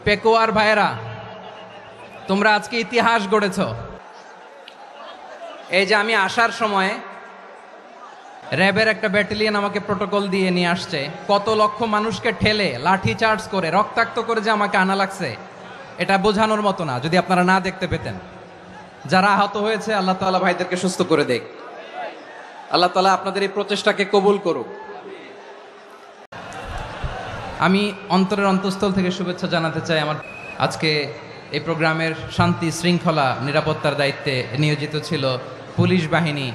পেকুয়ার ভাইরা, তোমরা আজকে ইতিহাস গড়েছ। এই যে আমি আসার সময় র্যাবের একটা ব্যাটালিয়ন আমাকে প্রোটোকল দিয়ে নিয়ে আসছে, কত লক্ষ মানুষকে ঠেলে লাঠি চার্জ করে রক্তাক্ত করে যে আমাকে আনা লাগছে, এটা বোঝানোর মতো না। যদি আপনারা না দেখতে পেতেন। যারা আহত হয়েছে, আল্লাহ তাআলা ভাইদেরকে সুস্থ করে দেখ। আল্লাহ তাআলা আপনাদের এই প্রচেষ্টাকে কবুল করুক। আমি অন্তরের অন্তঃস্থল থেকে শুভেচ্ছা জানাতে চাই। আমার আজকে এই প্রোগ্রামের শান্তি শৃঙ্খলা নিরাপত্তার দায়িত্বে নিয়োজিত ছিল পুলিশ বাহিনী,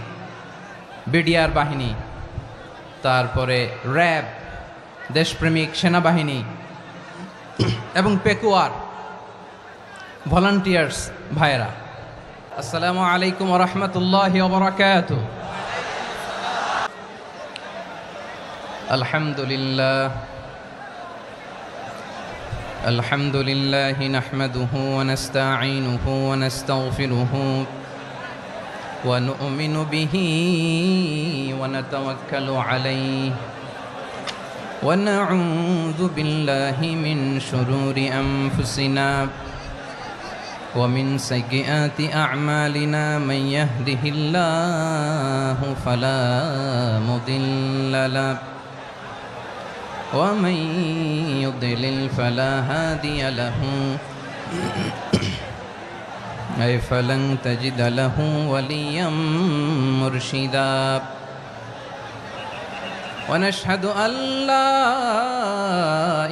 বিডিআর বাহিনী, তারপরে র্যাব, দেশপ্রেমিক সেনাবাহিনী এবং পেকুয়ার ভলান্টিয়ার্স ভাইয়েরা। আসসালামু আলাইকুম ওয়া রাহমাতুল্লাহি ওয়া বারাকাতুহু। আলহামদুলিল্লাহ الحمد لله نحمده ونستعينه ونستغفره ونؤمن به ونتوكل عليه ونعوذ بالله من شرور أنفسنا ومن سيئات أعمالنا من يهده الله فلا مضل له ومن يضلل فلا هادي له أي فلن تجد له وليا مرشدا ونشهد أن لا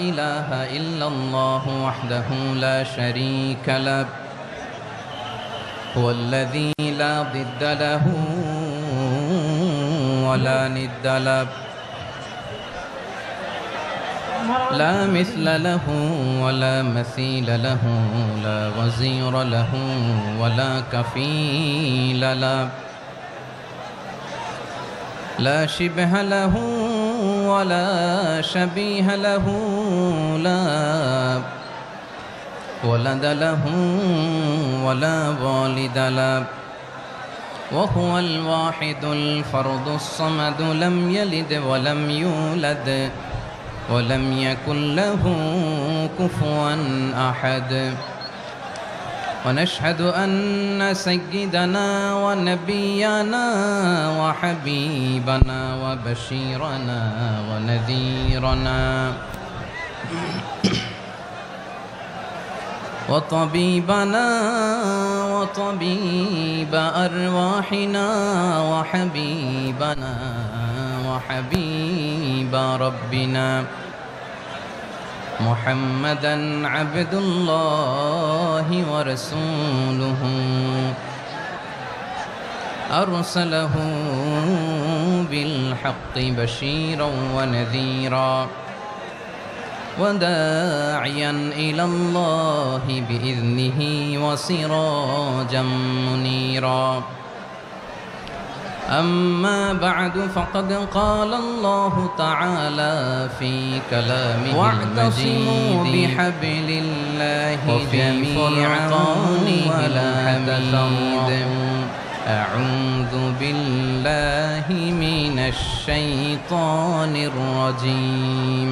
إله إلا الله وحده لا شريك له هو الذي لا ضد له ولا ند له لا مثل له ولا مثيل له لا وزير له ولا كفيل له لا شبه له ولا شبيه له لا ولد له ولا والد له وهو الواحد الفرد الصمد لم يلد ولم يولد ولم يكن له كفوا أحد ونشهد أن سيدنا ونبينا وحبيبنا وبشيرنا ونذيرنا وطبيبنا وطبيب أرواحنا وحبيبنا وحبيب ربنا محمدا عبد الله ورسوله أرسله بالحق بشيرا ونذيرا وداعيا إلى الله بإذنه وسراجا منيرا أما بعد فقد قال الله تعالى في كلامه واعتصموا بحبل الله جميعا ولا تفرقوا أعوذ بالله من الشيطان الرجيم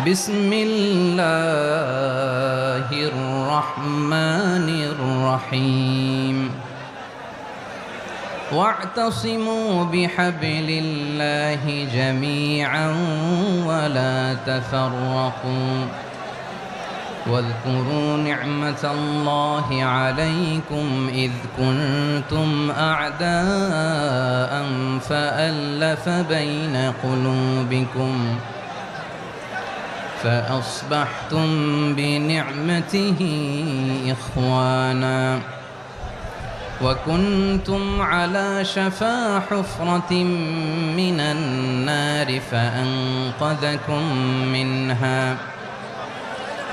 بسم الله الرحمن الرحيم واعتصموا بحبل الله جميعا ولا تفرقوا واذكروا نعمة الله عليكم إذ كنتم أعداء فألف بين قلوبكم فأصبحتم بنعمته إخوانا وكنتم على شفا حفرة من النار فأنقذكم منها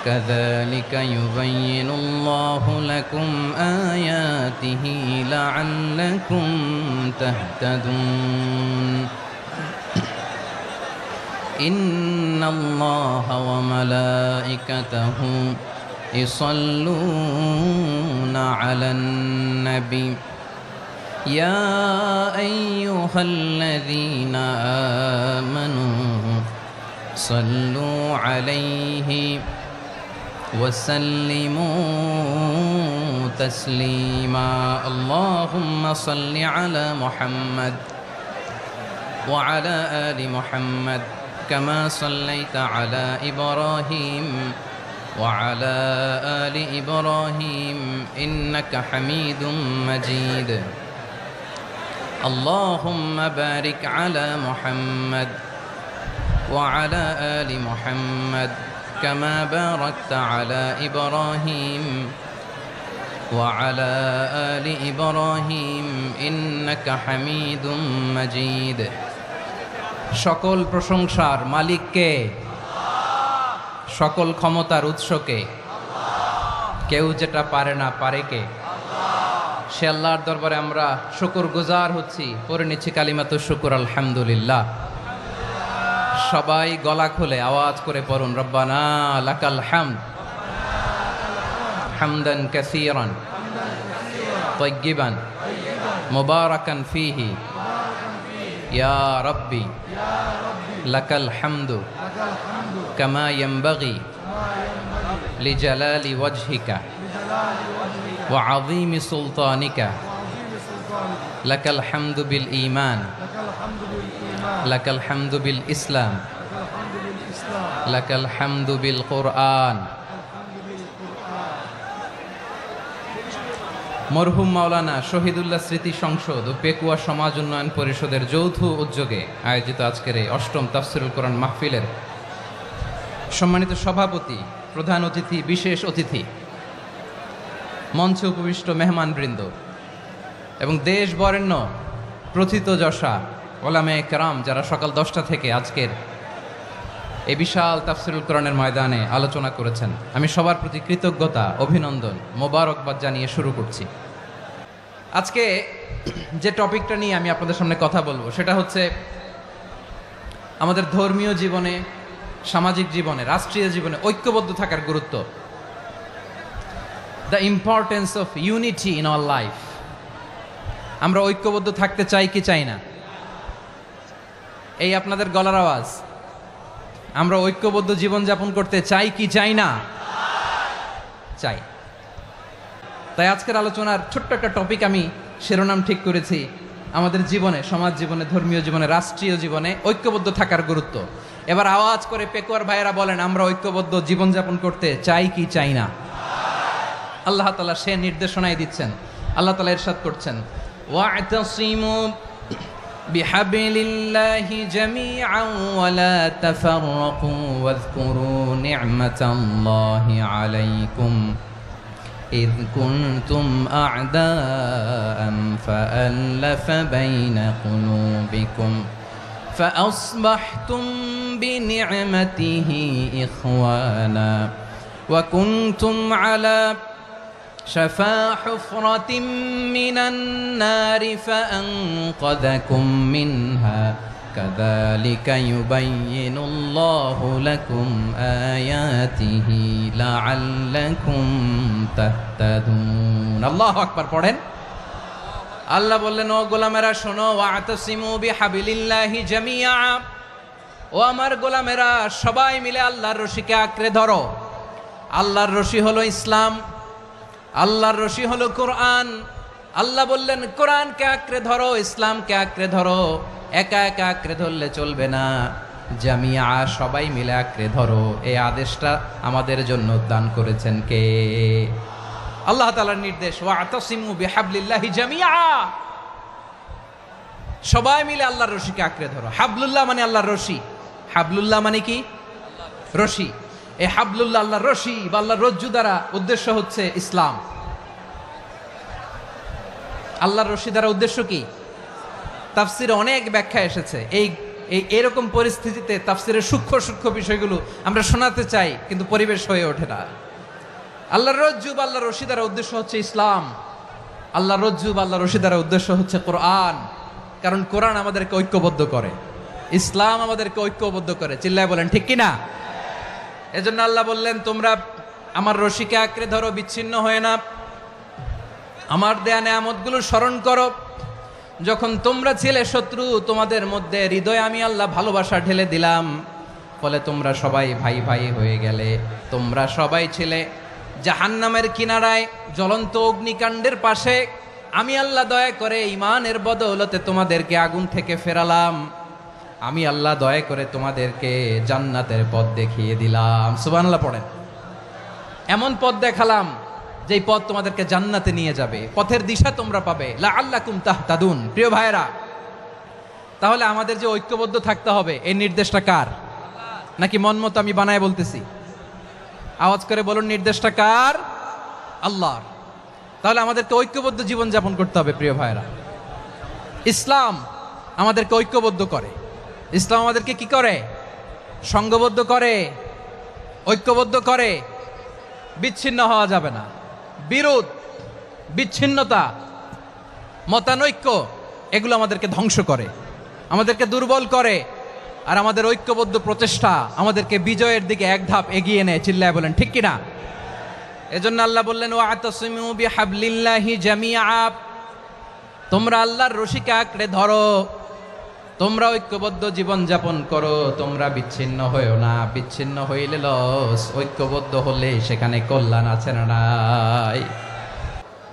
كذلك يبين الله لكم آياته لعلكم تهتدون إن الله وملائكته يصلون على النبي يا أيها الذين آمنوا صلوا عليه وسلموا تسليما اللهم صل على محمد وعلى آل محمد كما صليت على إبراهيم وعلى آل إبراهيم إنك حميد مجيد اللهم بارك على محمد وعلى آل محمد كما باركت على إبراهيم وعلى آل إبراهيم إنك حميد مجيد সকল প্রশংসার মালিক কে? সকল ক্ষমতার উৎস কে? কেউ যেটা পারে না পারে কে? সে আল্লাহর দরবারে আমরা শুকরগুজার হচ্ছি, পড়ে নিচ্ছি কালিমাতুশ শুকর আলহামদুলিল্লাহ। সবাই গলা খুলে আওয়াজ করে পড়ুন, রব্বানা লাকাল হামদ হামদান কাসীরান তাইয়্যিবান মুবারাকান ফীহি ইয়া রাব্বি লাকাল হামদু কামা ইয়ানবাগি লিজালালি ওয়াজহিকা ওয়া আযীমি সুলতানিকা লাকাল হামদু বিল ঈমান লাকাল হামদু বিল ইসলাম লাকাল হামদু বিল কুরআন। মরহুম মাওলানা শহীদুল্লাহ স্মৃতি সংসদ ও পেকুয়া সমাজ উন্নয়ন পরিষদের যৌথ উদ্যোগে আয়োজিত আজকের এই অষ্টম তাফসিরুল কোরআন মাহফিলের সম্মানিত সভাপতি, প্রধান অতিথি, বিশেষ অতিথি, মঞ্চে উপবিষ্ট মেহমানবৃন্দ এবং দেশ বরেণ্য প্রথিতযশা ওলামায়ে কেরাম যারা সকাল 10টা থেকে আজকের এই বিশাল তাফসিরুল কোরআনের ময়দানে আলোচনা করেছেন, আমি সবার প্রতি কৃতজ্ঞতা, অভিনন্দন, মোবারকবাদ জানিয়ে শুরু করছি। আজকে যে টপিকটা নিয়ে আমি আপনাদের সামনে কথা বলবো সেটা হচ্ছে আমাদের ধর্মীয় জীবনে, সামাজিক জীবনে, রাষ্ট্রীয় জীবনে ঐক্যবদ্ধ থাকার গুরুত্ব। The importance of unity in our life. আমরা ঐক্যবদ্ধ থাকতে চাই কি চাই না? এই আপনাদের গলার আওয়াজ। আমরা ঐক্যবদ্ধ জীবনযাপন করতে চাই কি চাই না? চাই। তাই আজকের আলোচনার ছোট্ট একটা টপিক আমি শিরোনাম ঠিক করেছি, আমাদের জীবনে, সমাজ জীবনে, ধর্মীয় জীবনে, রাষ্ট্রীয় জীবনে ঐক্যবদ্ধ থাকার গুরুত্ব। এবার আওয়াজ করে পেকুয়ার ভাইয়েরা বলেন, আমরা ঐক্যবদ্ধ জীবনযাপন করতে চাই কি চাই না? আল্লাহ তাআলা সে নির্দেশনাই দিচ্ছেন। আল্লাহ তাআলা ইরশাদ করছেন, ওয়া'তাসিমু বিহাবিলিল্লাহি জামিআন ওয়া লা তাফাররাকু ওয়াযকুরু নি'মাতাল্লাহি আলাইকুম إذ كنتم أعداء فألف بين قلوبكم فأصبحتم بنعمته إخوانا وكنتم على شفا حفرة من النار فأنقذكم منها كذلك يبين الله لكم آياته لعلكم تهتدون الله أكبر পড়েন। আল্লাহ বললেন, ও গোলামেরা শোনো, ওয়া'তাসিমু বিহাবিলিল্লাহি জামিআ, ও আমার গোলামেরা সবাই মিলে আল্লাহর রশিকে আঁকড়ে ধরো। আল্লাহর রশি হলো ইসলাম, আল্লাহর রশি হলো কোরআন। আল্লাহ বললেন কোরআনকে আঁকড়ে ধরো, ইসলামকে আঁকড়ে ধরো। একা একা আঁকড়ে ধরলে চলবে না, জামিয়া, সবাই মিলে আঁকড়ে ধরো। এই আদেশটা আমাদের জন্য দান করেছেন কে? আল্লাহ তাআলার নির্দেশ, ওয়া'তাসিমু বিহাবলিল্লাহি জামিআ, সবাই মিলে আল্লাহর রশিকে আঁকড়ে ধরো। হাবলুল্লাহ মানে আল্লাহর রশি। হাবলুল্লাহ মানে কি? রশি। এই হাবলুল্লাহ আল্লাহর রশি বা আল্লাহর রজ্জু দ্বারা উদ্দেশ্য হচ্ছে ইসলাম। আল্লাহর রশি দ্বারা উদ্দেশ্য কি? তাফসিরে অনেক ব্যাখ্যা এসেছে। এরকম পরিস্থিতিতে তাফসিরের সূক্ষ্ম সূক্ষ্ম বিষয়গুলো আমরা শোনাতে চাই, কিন্তু পরিবেশ হয়ে ওঠে না। আল্লাহর রজ্জু বা আল্লাহর রশি দ্বারা উদ্দেশ্য হচ্ছে ইসলাম। আল্লাহর রজ্জু বা আল্লাহর রশি দ্বারা উদ্দেশ্য হচ্ছে কোরআন, কারণ কোরআন আমাদেরকে ঐক্যবদ্ধ করে, ইসলাম আমাদেরকে ঐক্যবদ্ধ করে। চিল্লায় বলেন ঠিক কিনা? এজন্য আল্লাহ বললেন, তোমরা আমার রশিকে আঁকড়ে ধরো, বিচ্ছিন্ন হয়ে না। আমার দেয়া নেয়ামতগুলো স্মরণ করো। যখন তোমরা ছিলে শত্রু, তোমাদের মধ্যে হৃদয়ে আমি আল্লাহ ভালোবাসা ঢেলে দিলাম। ফলে তোমরা সবাই ভাই ভাই হয়ে গেলে। তোমরা সবাই ছিলে জাহান্নামের কিনারায় জ্বলন্ত অগ্নিকাণ্ডের পাশে, আমি আল্লাহ দয়া করে ঈমানের বদৌলতে তোমাদেরকে আগুন থেকে ফেরালাম। আমি আল্লাহ দয়া করে তোমাদেরকে জান্নাতের পথ দেখিয়ে দিলাম। সুবহানাল্লাহ পড়েন। এমন পথ দেখালাম যেই পথ তোমাদেরকে জান্নাতে নিয়ে যাবে, পথের দিশা তোমরা পাবে। লাআল্লাকুম তাহতাদুন। প্রিয় ভাইরা, তাহলে আমাদের যে ঐক্যবদ্ধ থাকতে হবে, এই নির্দেশটা কার? নাকি মন মতো আমি বানায় বলতেছি? আওয়াজ করে বলুন, নির্দেশটা কার? আল্লাহর। তাহলে আমাদেরকে ঐক্যবদ্ধ জীবন যাপন করতে হবে। প্রিয় ভাইরা, ইসলাম আমাদেরকে ঐক্যবদ্ধ করে। ইসলাম আমাদেরকে কি করে? সংঘবদ্ধ করে, ঐক্যবদ্ধ করে। বিচ্ছিন্ন হওয়া যাবে না। বিরোধ, বিচ্ছিন্নতা, মতানৈক্য এগুলো আমাদেরকে ধ্বংস করে, আমাদেরকে দুর্বল করে। আর আমাদের ঐক্যবদ্ধ প্রচেষ্টা আমাদেরকে বিজয়ের দিকে এক ধাপ এগিয়ে নেয়। চিল্লায় বলেন ঠিক কিনা? এজন্য আল্লাহ বললেন, ওয়াতাসিমু বিহাবলিল্লাহি জামিআ। তোমরা আল্লাহর রশিকে আঁকড়ে ধরো, তোমরা ঐক্যবদ্ধ জীবন যাপন করো, তোমরা বিচ্ছিন্ন হয়েও না। বিচ্ছিন্ন হইলে লস, ঐক্যবদ্ধ হলে সেখানে কল্যাণ আছে না নাই?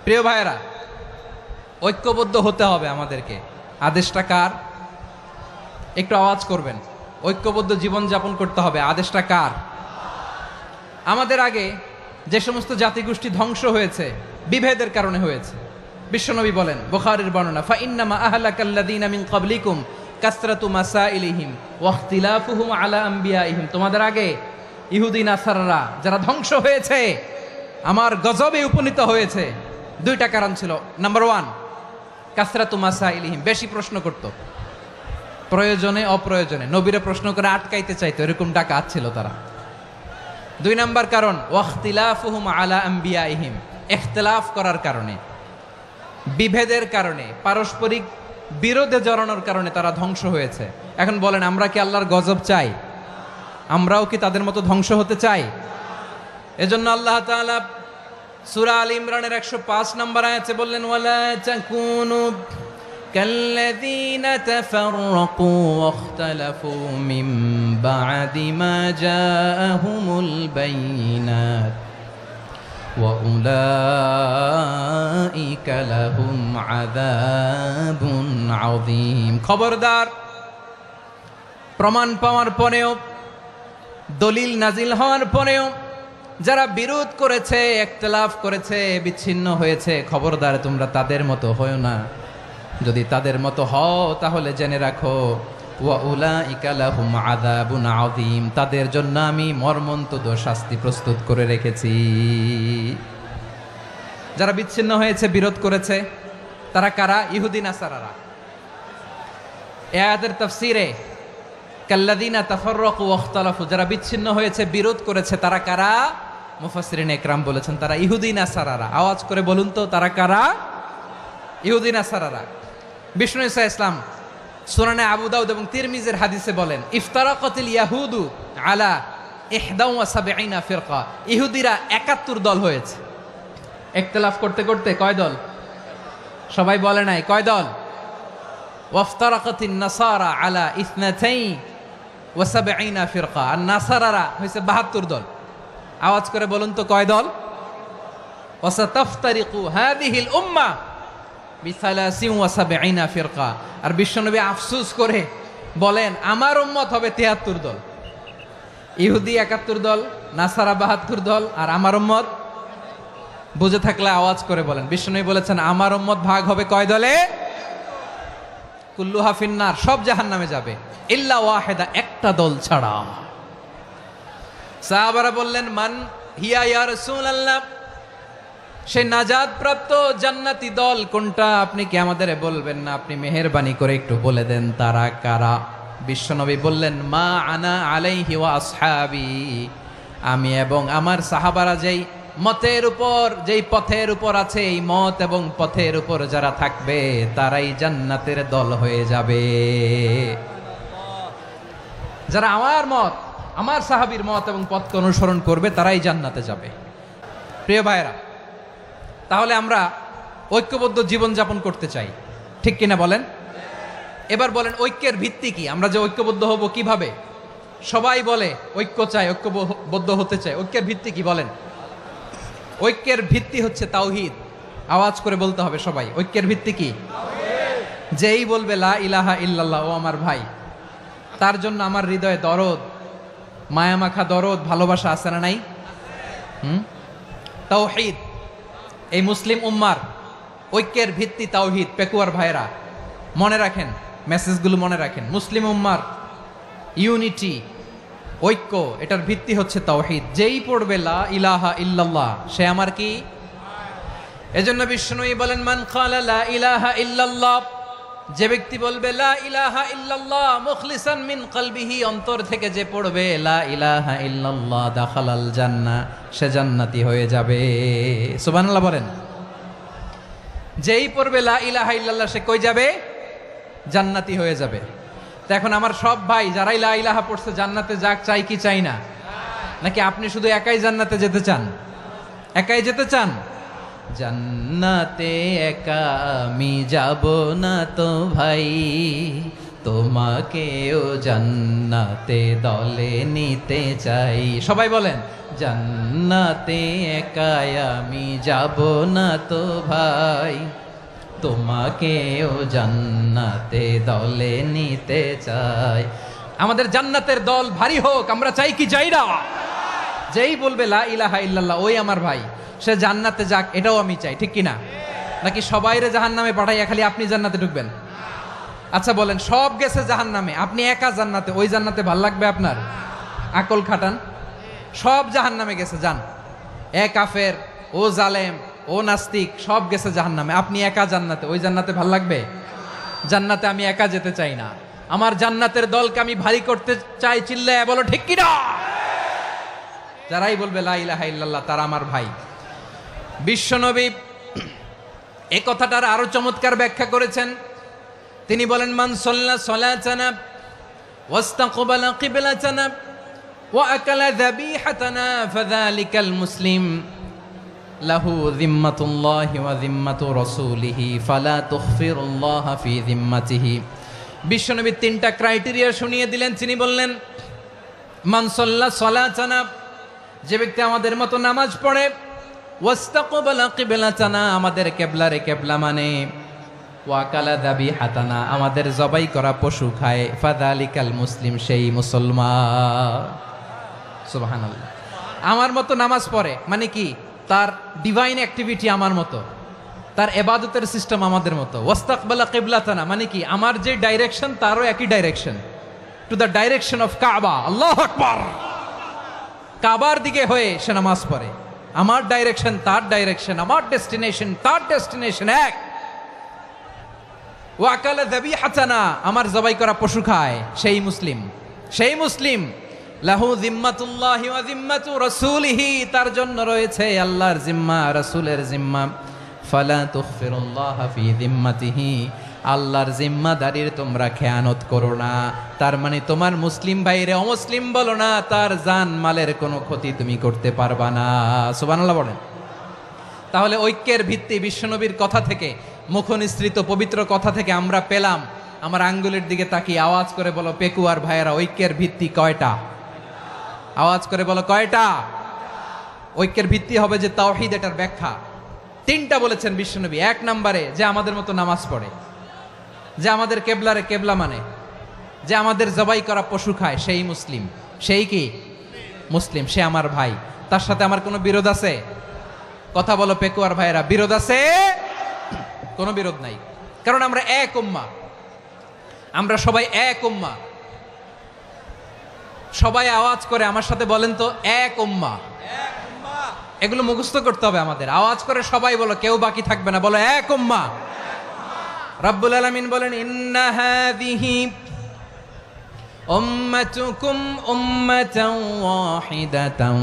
প্রিয় ভাইরা, ঐক্যবদ্ধ হতে হবে আমাদেরকে। আদেশটা কার? একটু আওয়াজ করবেন। ঐক্যবদ্ধ জীবন যাপন করতে হবে, আদেশটা কার? আমাদের আগে যে সমস্ত জাতিগোষ্ঠী ধ্বংস হয়েছে বিভেদের কারণে হয়েছে। বিশ্বনবী বলেন, বুখারীর বর্ণনা, ফা ইন্নামা আহলাকাল্লাযীনা মিন ক্বাবলিকুম কাসরাতু মাসাইলিহিম ওয়া ইখতিলাফুহুম আলা আম্বিয়াইহিম। তোমাদের আগে ইহুদি নাসারারা যারা ধ্বংস হয়েছে, আমার গজবে উপনীত হয়েছে, দুইটা কারণ ছিল। নাম্বার 1, কাসরাতু মাসাইলিহিম, বেশি প্রশ্ন করত, প্রয়োজনে অপ্রয়োজনে নবীরে প্রশ্ন করে আটকাইতে চাইতো, এরকম ডাকাত ছিল তারা। 2 নাম্বার কারণ, ওয়া ইখতিলাফুহুম আলা আম্বিয়াইহিম, ইখতিলাফ করার কারণে, বিভেদের কারণে, পারস্পরিক বিরোধে জড়ানোর কারণে তারা ধ্বংস হয়েছে। এখন বলেন, আমরা কি আল্লাহর গজব চাই? আমরাও কি তাদের মতো ধ্বংস হতে চাই? এজন্য আল্লাহ তাআলা সূরা আল ইমরানের 105 নম্বর আয়াতে বললেন, ওয়ালা তাকুনু কাল্লাযীনা তাফাররাকু ওয়াখতালাফু মিন বা'দি মা জাআহুমুল বাইয়িনাত وَأُولَئِكَ لَهُمْ عَذَابٌ عَظِيمٌ। খবরদার, প্রমাণ পাওয়ার পরেও, দলিল নাজিল হওয়ার পরেও যারা বিরোধ করেছে, ইখতিলাফ করেছে, বিচ্ছিন্ন হয়েছে, খবরদার তোমরা তাদের মতো হয়ো না। যদি তাদের মতো হও তাহলে জেনে রাখো, ওয়াউলাইকা লাহুম আযাবুন আযীম, তাদের জন্য আমি মর্মন্তুদ শাস্তি প্রস্তুত করে রেখেছি। যারা বিচ্ছিন্ন হয়েছে, বিরোধ করেছে, তারা কারা? ইহুদি নাসারারা। এই আয়াতের তাফসীরে কাল্লাযীনা তাফাররাকু ওয়াখতালাফু, যারা বিচ্ছিন্ন হয়েছে, বিরোধ করেছে, তারা কারা? মুফাসসিরিন ইকরাম বলেছেন তারা ইহুদি নাসারারা। আওয়াজ করে বলুন তো, তারা কারা? ইহুদি নাসারারা। বিষ্ণু ঈসা ইসলাম সুনানে আবু দাউদ এবং তিরমিজির হাদিসে বলেন, ইফতারাকাতিল ইয়াহুদু আলা 71 ফিরকা। ইহুদিরা 71 দল হয়েছে। ইখতিলাফ করতে করতে কয় দল? সবাই বলে নাই, কয় দল? ওয়াফতারাকাতিন নাসারা আলা 72 ফিরকা। আর নাসারারা হয়েছে 72 দল। আওয়াজ করে বলুন তো, কয় দল? ওয়াসাতাফতারিকু হাযিহিল উম্মাহ বি73 ফিরকা। আর বিশ্বনবী আফসোস করে বলেন, আমার উম্মত হবে 73 দল। ইহুদি 71 দল, নাসারা 72 দল, আর আমার উম্মত, বুঝে থাকলে আওয়াজ করে বলেন। বিশ্বনবী বলেছেন, আমার উম্মত ভাগ হবে কয় দলে? কুল্লুহা ফিন্নার, সব জাহান্নামে যাবে, ইল্লা ওয়াহিদা, একটা দল ছাড়া। সাহাবারা বললেন, মান হিয়া ইয়া রাসূলুল্লাহ, সেই নাজাত প্রাপ্ত জান্নাতি দল কোনটা? আপনি কি আমাদের বলবেন না? আপনি মেহেরবানি করে একটু বলে দেন তারা কারা। বিশ্বনবী বললেন, মা আনা আলাইহি ওয়া আসহাবি, আমি এবং আমার সাহাবারা যেই মতের উপর, যেই পথের উপর আছে, এই মত এবং পথের উপর যারা থাকবে তারাই জান্নাতের দল হয়ে যাবে। যারা আমার মত, আমার সাহাবীর মত এবং পথকে অনুসরণ করবে তারাই জান্নাতে যাবে। প্রিয় ভাইরা, তাহলে আমরা ঐক্যবদ্ধ জীবন যাপন করতে চাই, ঠিক কিনা বলেন? এবার বলেন, ঐক্যের ভিত্তি কি? আমরা যে ঐক্যবদ্ধ হব কিভাবে? সবাই বলে ঐক্য চাই, ঐক্যবদ্ধ হতে চায়। ঐক্যের ভিত্তি কি বলেন? ঐক্যের ভিত্তি হচ্ছে তাওহীদ। আওয়াজ করে বলতে হবে সবাই, ঐক্যের ভিত্তি কি? যেই বলবে লা ইলাহা ইল্লাল্লাহ, ও আমার ভাই, তার জন্য আমার হৃদয়ে দরদ, মায়ামাখা দরদ, ভালোবাসা আছে না নাই? তাওহীদ। এই মুসলিম উম্মার ঐক্যের ভিত্তি তাওহীদ। পেকুয়ার ভাইরা মনে রাখেন, মেসেজগুলো মনে রাখেন। মুসলিম উম্মার ইউনিটি, ঐক্য, এটার ভিত্তি হচ্ছে তাওহীদ। যেই পড়বে লা ইলাহা ইল্লাল্লাহ, সে আমার কি? এজন্য বিষ্ণুই বলেন, মান ক্বালা লা ইলাহা ইল্লাল্লাহ, যে ব্যক্তি বলবে লা ইলাহা ইল্লাল্লাহ মুখলিসান মিন কলবিহি, অন্তর থেকে যে পড়বে লা ইলাহা ইল্লাল্লাহ, দাখালাল জান্নাহ, সে জান্নাতি হয়ে যাবে। সুবহানাল্লাহ বলেন। যেই পড়বে লা ইলাহা ইল্লাল্লাহ, সে কই যাবে? জান্নাতি হয়ে যাবে। তো এখন আমার সব ভাই যারাই লা ইলাহা পড়ছে জান্নাতে যাক, চাই কি চাই না? নাকি আপনি শুধু একাই জান্নাতে যেতে চান? একাই যেতে চান? জান্নাতে একা আমি যাব না তো ভাই, তোমাকেও জান্নাতে দলে নিতে চাই। সবাই বলেন, জান্নাতে একা আমি যাব না তো ভাই, তোমাকেও জান্নাতে দলে নিতে চাই। আমাদের জান্নাতের দল ভারী হোক, আমরা চাই কি চাই না? যেই বলবে লা ইলাহা ইল্লাল্লাহ, ওই আমার ভাই, সে জান্নাতে যাক, এটাও আমি চাই, ঠিক কিনা? নাকি সবাইরে জাহান্নামে পাঠাইয়া খালি আপনি জান্নাতে ঢুকবেন? আচ্ছা বলেন, সব গেছে জাহান্নামে, আপনি একা জান্নাতে, ওই জান্নাতে ভাল লাগবে আপনার? আকল খাটান। সব জাহান্নামে গেছে, যান। এ কাফের, ও জালেম, ও নাস্তিক, সব গেছে জাহান্নামে, আপনি একা জান্নাতে, ওই জান্নাতে ভাল লাগবে? জান্নাতে আমি একা যেতে চাই না, আমার জান্নাতের দলকে আমি ভারী করতে চাই। চিল্লায় বলো ঠিক কিনা? যারাই বলবে লা ইলাহা ইল্লাল্লাহ, তারা আমার ভাই। বিশ্বনবী এই কথাটার আরো চমৎকার ব্যাখ্যা করেছেন। তিনি বলেন, মান সাল্লা সালাতানা ওয়াস্তাকবালা কিবলাতানা ওয়া আকালা যাবিহাতানা ফাযালিকাল মুসলিম লাহু যিম্মাতুল্লাহি ওয়া যিম্মাতু রাসূলিহি ফালা তুখফিরুল্লাহ ফি যিম্মাতিহি। বিশ্বনবী তিনটা ক্রাইটেরিয়া শুনিয়ে দিলেন। তিনি বললেন, মান সাল্লা সালাতানা, যে ব্যক্তি আমাদের মতো নামাজ পড়ে, ওয়াস্তাকবালা কিবলাতানা, আমাদের কিবলারে কিবলা মানে, ওয়া আকালা যাবিহাতানা, আমাদের জবাই করা পশু খায়, ফাযালিকাল মুসলিম, সেই মুসলমান। সুবহানাল্লাহ। আমার মতো নামাজ পড়ে মানে কি? তার ডিভাইন অ্যাক্টিভিটি আমার মতো, তার ইবাদতের সিস্টেম আমাদের মতো। ওয়াস্তাকবালা কিবলাতানা মানে কি? আমার যে ডাইরেকশন তারও একই direction, to the direction of কাবা। আল্লাহু আকবার। কাবার দিকে হয়ে সে নামাজ পড়ে। আমার ডাইরেকশন তার ডাইরেকশন, আমার ডেস্টিনেশন তার ডেস্টিনেশন এক। ওয়া আকালা যাবিহাতানা, আমার জবাই করা পশু খায়, সেই মুসলিম। সেই মুসলিম। লাহু যিম্মাতুল্লাহি ওয়া যিম্মাতু রাসূলিহি, তার জন্য রয়েছে আল্লাহর জিম্মা, রাসূলের জিম্মা। ফালা তুখফিরুল্লাহ ফি যিম্মাতিহি, আল্লাহর জিম্মাদারির তোমরা খেয়ানত করো না। তার মানে তোমার মুসলিম ভাইরে অমুসলিম বলো না, তার জান মালের কোনো ক্ষতি তুমি করতে পারবা না। সুবহানাল্লাহ বলেন। তাহলে ঐক্যের ভিত্তি বিশ্বনবীর কথা থেকে, মুখনিসৃত পবিত্র কথা থেকে আমরা পেলাম। আমার আঙ্গুলের দিকে তাকিয়ে আওয়াজ করে বলো পেকুয়ার ভাইয়েরা, ঐক্যের ভিত্তি কয়টা? আওয়াজ করে বলো কয়টা? ঐক্যের ভিত্তি হবে যে তাওহীদ, এটার ব্যাখ্যা তিনটা বলেছেন বিশ্বনবী। এক নম্বরে, যে আমাদের মতো নামাজ পড়ে, যে আমাদের কেবলারে কেবলা মানে, যে আমাদের জবাই করা পশু খায়, সেই মুসলিম। সেই কি? মুসলিম। সে আমার ভাই। তার সাথে আমার কোনো বিরোধ আছে? কথা বলো পেকুয়ার ভাইয়েরা, বিরোধ আছে? কোনো বিরোধ নাই, কারণ আমরা এক উম্মাহ, আমরা সবাই এক উম্মাহ। সবাই আওয়াজ করে আমার সাথে বলেন তো, এক উম্মাহ। এগুলো মুখস্থ করতে হবে আমাদের। আওয়াজ করে সবাই বলো, কেউ বাকি থাকবে না, বলো এক উম্মাহ। রব্বুল আলামিন বলেন, ইন্না হাযিহি উম্মাতুকুম উম্মাতান ওয়াহিদাতান,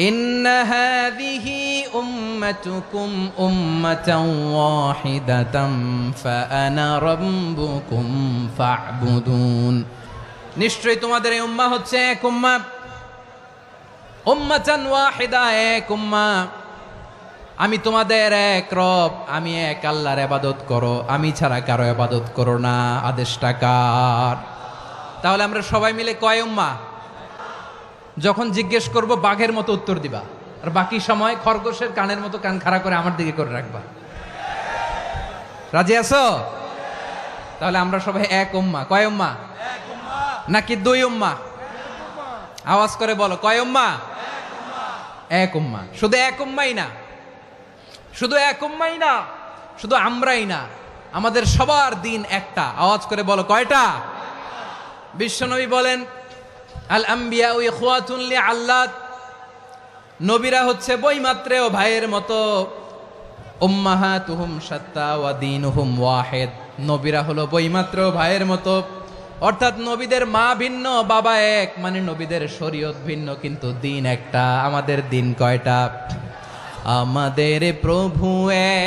ইন্না হাযিহি উম্মাতুকুম উম্মাতান ওয়াহিদাতান ফাআনা রাব্বুকুম ফা'বুদুন। নিশ্চয়ই তোমাদের এই উম্মাহ হচ্ছে এক উম্মাহ। উম্মাতান ওয়াহিদা, এক উম্মাহ। আমি তোমাদের এক রব, আমি এক আল্লাহর ইবাদত করো, আমি ছাড়া কারো ইবাদত করো না। আদেশটা কার? তাহলে আমরা সবাই মিলে কয় উম্মাহ? যখন জিজ্ঞেস করব বাঘের মতো উত্তর দিবা, আর বাকি সময় খরগোশের কানের মতো কান খাড়া করে আমার দিকে করে রাখবা। রাজি আছো? তাহলে আমরা সবাই এক উম্মাহ। কয় উম্মাহ? নাকি দুই উম্মাহ? আওয়াজ করে বলো, কয় উম্মাহ? এক উম্মাহ। শুধু এক উম্মাই না, শুধু এক উম্মাই না, শুধু আমরাই না, আমাদের সবার দিন একটা। আওয়াজ করে বলো, কয়টা? বিশ্বনবী বলেন, আল আম্বিয়া ইখওয়াতুন লিআল্লাত, নবীরা হচ্ছে বৈমাত্রেয় ভাইয়ের মতো। উম্মাহাতুহুম শাত্তা ওয়া দীনুহুম ওয়াহিদ, নবীরা হলো বৈমাত্রেয় ভাইয়ের মতো। অর্থাৎ নবীদের মা ভিন্ন, বাবা এক, মানে নবীদের শরীয়ত ভিন্ন, কিন্তু দিন একটা। আমাদের দিন কয়টা? আমাদের প্রভু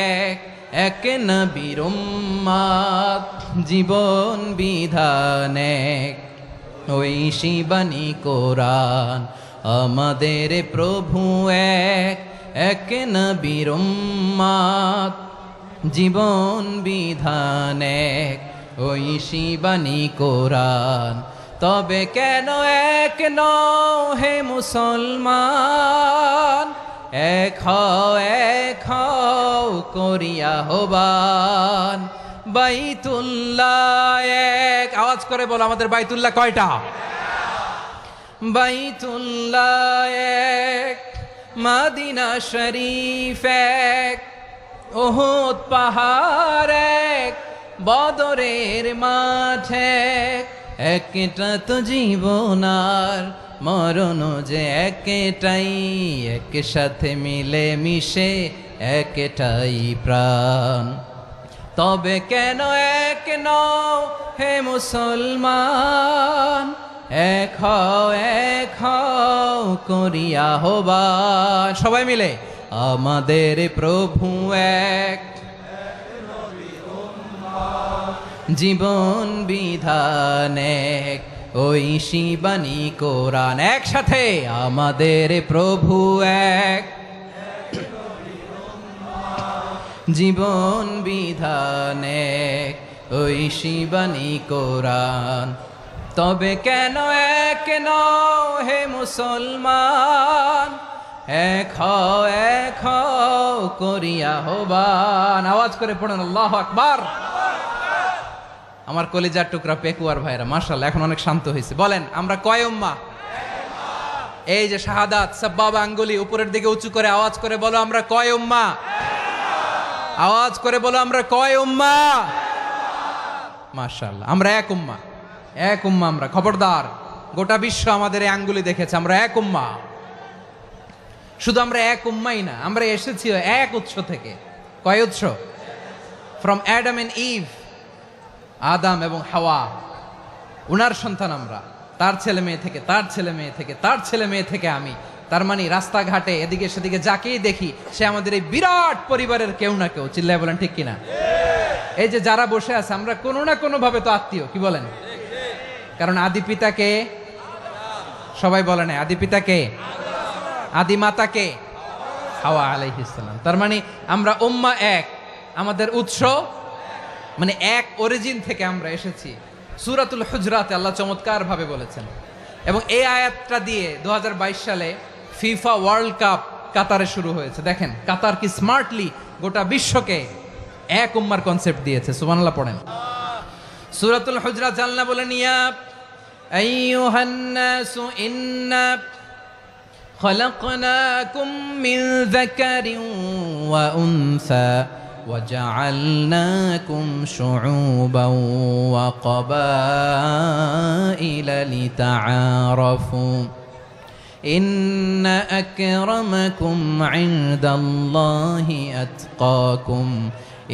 এক, এক নবীর উম্মত, জীবন বিধান এক, ঐশী বাণী কোরআন। আমাদের প্রভু এক, এক নবীর উম্মত, জীবন বিধান এক, ঐশী বাণী কোরআন। তবে কেন এক নও হে মুসলমান? এক হও করিয়া হবান। বাইতুল্লাহ এক, আওয়াজ করে বলো, আমাদের বাইতুল্লাহ কয়টা? বাইতুল্লাহ এক, মদিনা শরীফ এক, উহুদ পাহাড় এক, বদরের মাঠ এক। একটা তো জীবন আর মরণ যে একটাই, একসাথে মিলে মিশে একটাই প্রাণ। তবে কেন এক নও হে মুসলমান? এক হও করিয়া হবান। সবাই মিলে, আমাদের প্রভু এক, জীবন বিধান এক, ঐশী বাণী কোরআন। একসাথে, আমাদের প্রভু এক, জীবন বিধান এক, ঐশী বাণী কোরআন। তবে কেন এক নও হে মুসলমান? এক হও করিয়া হবান। আওয়াজ করে পড়েন আল্লাহু আকবার। আমার কলিজার টুকরা পেকুয়ার ভাইরা মাশাআল্লাহ এখন অনেক শান্ত হয়েছে। বলেন, আমরা কয় উম্মাহ? এই যে শাহাদাত সাব্বাবা আঙ্গুলি উপরের দিকে উঁচু করে আওয়াজ করে বলো, আমরা কয় উম্মাহ? আওয়াজ করে বলো, আমরা কয় উম্মাহ? মাশাআল্লাহ, আমরা এক উম্মাহ। এক উম্মাহ আমরা। খবরদার, গোটা বিশ্ব আমাদের এই আঙ্গুলি দেখেছে, আমরা এক উম্মাহ। শুধু আমরা এক উম্মাই না, আমরা এসেছি এক উৎস থেকে। কয় উৎস? ফ্রম অ্যাডাম এন্ড ইভ, আদাম এবং হাওয়া, উনার সন্তান আমরা। তার ছেলে মেয়ে থেকে, তার ছেলে মেয়ে থেকে, তার ছেলে মেয়ে থেকে আমি। তার মানে রাস্তাঘাটে এদিকে সেদিকে যাকেই দেখি সে আমাদের এই বিরাট পরিবারের কেউ না কেউ। চিল্লায় বলেন ঠিক কিনা? এই যে যারা বসে আছে, আমরা কোনো না কোনো ভাবে তো আত্মীয়। কি বলেন? কারণ আদি পিতাকে সবাই বলে না, আদি পিতাকে, আদি মাতাকে হাওয়া আলাইহিস সালাম। তার মানে আমরা উম্মাহ এক, আমাদের উৎস মানে এক অরিজিন থেকে আমরা এসেছি। সূরাতুল হুজরাতে আল্লাহ চমৎকার ভাবে বলেছেন। এবং এই আয়াতটা দিয়ে 2022 সালে ফিফা ওয়ার্ল্ড কাপ কাতারে শুরু হয়েছে। দেখেন কাতার কি স্মার্টলি গোটা বিশ্বকে এক উম্মার কনসেপ্ট দিয়েছে। সুবহানাল্লাহ পড়েন। সূরাতুল হুজরাত আল্লাহ বলেন, ইয়া আইয়ুহান নাসু ইন্না খলাকনাকুম মিন যাকারিন ওয়া উনসা وجعلناكم شعوبا وقبائل لتعارفوا إن أكرمكم عند الله أتقاكم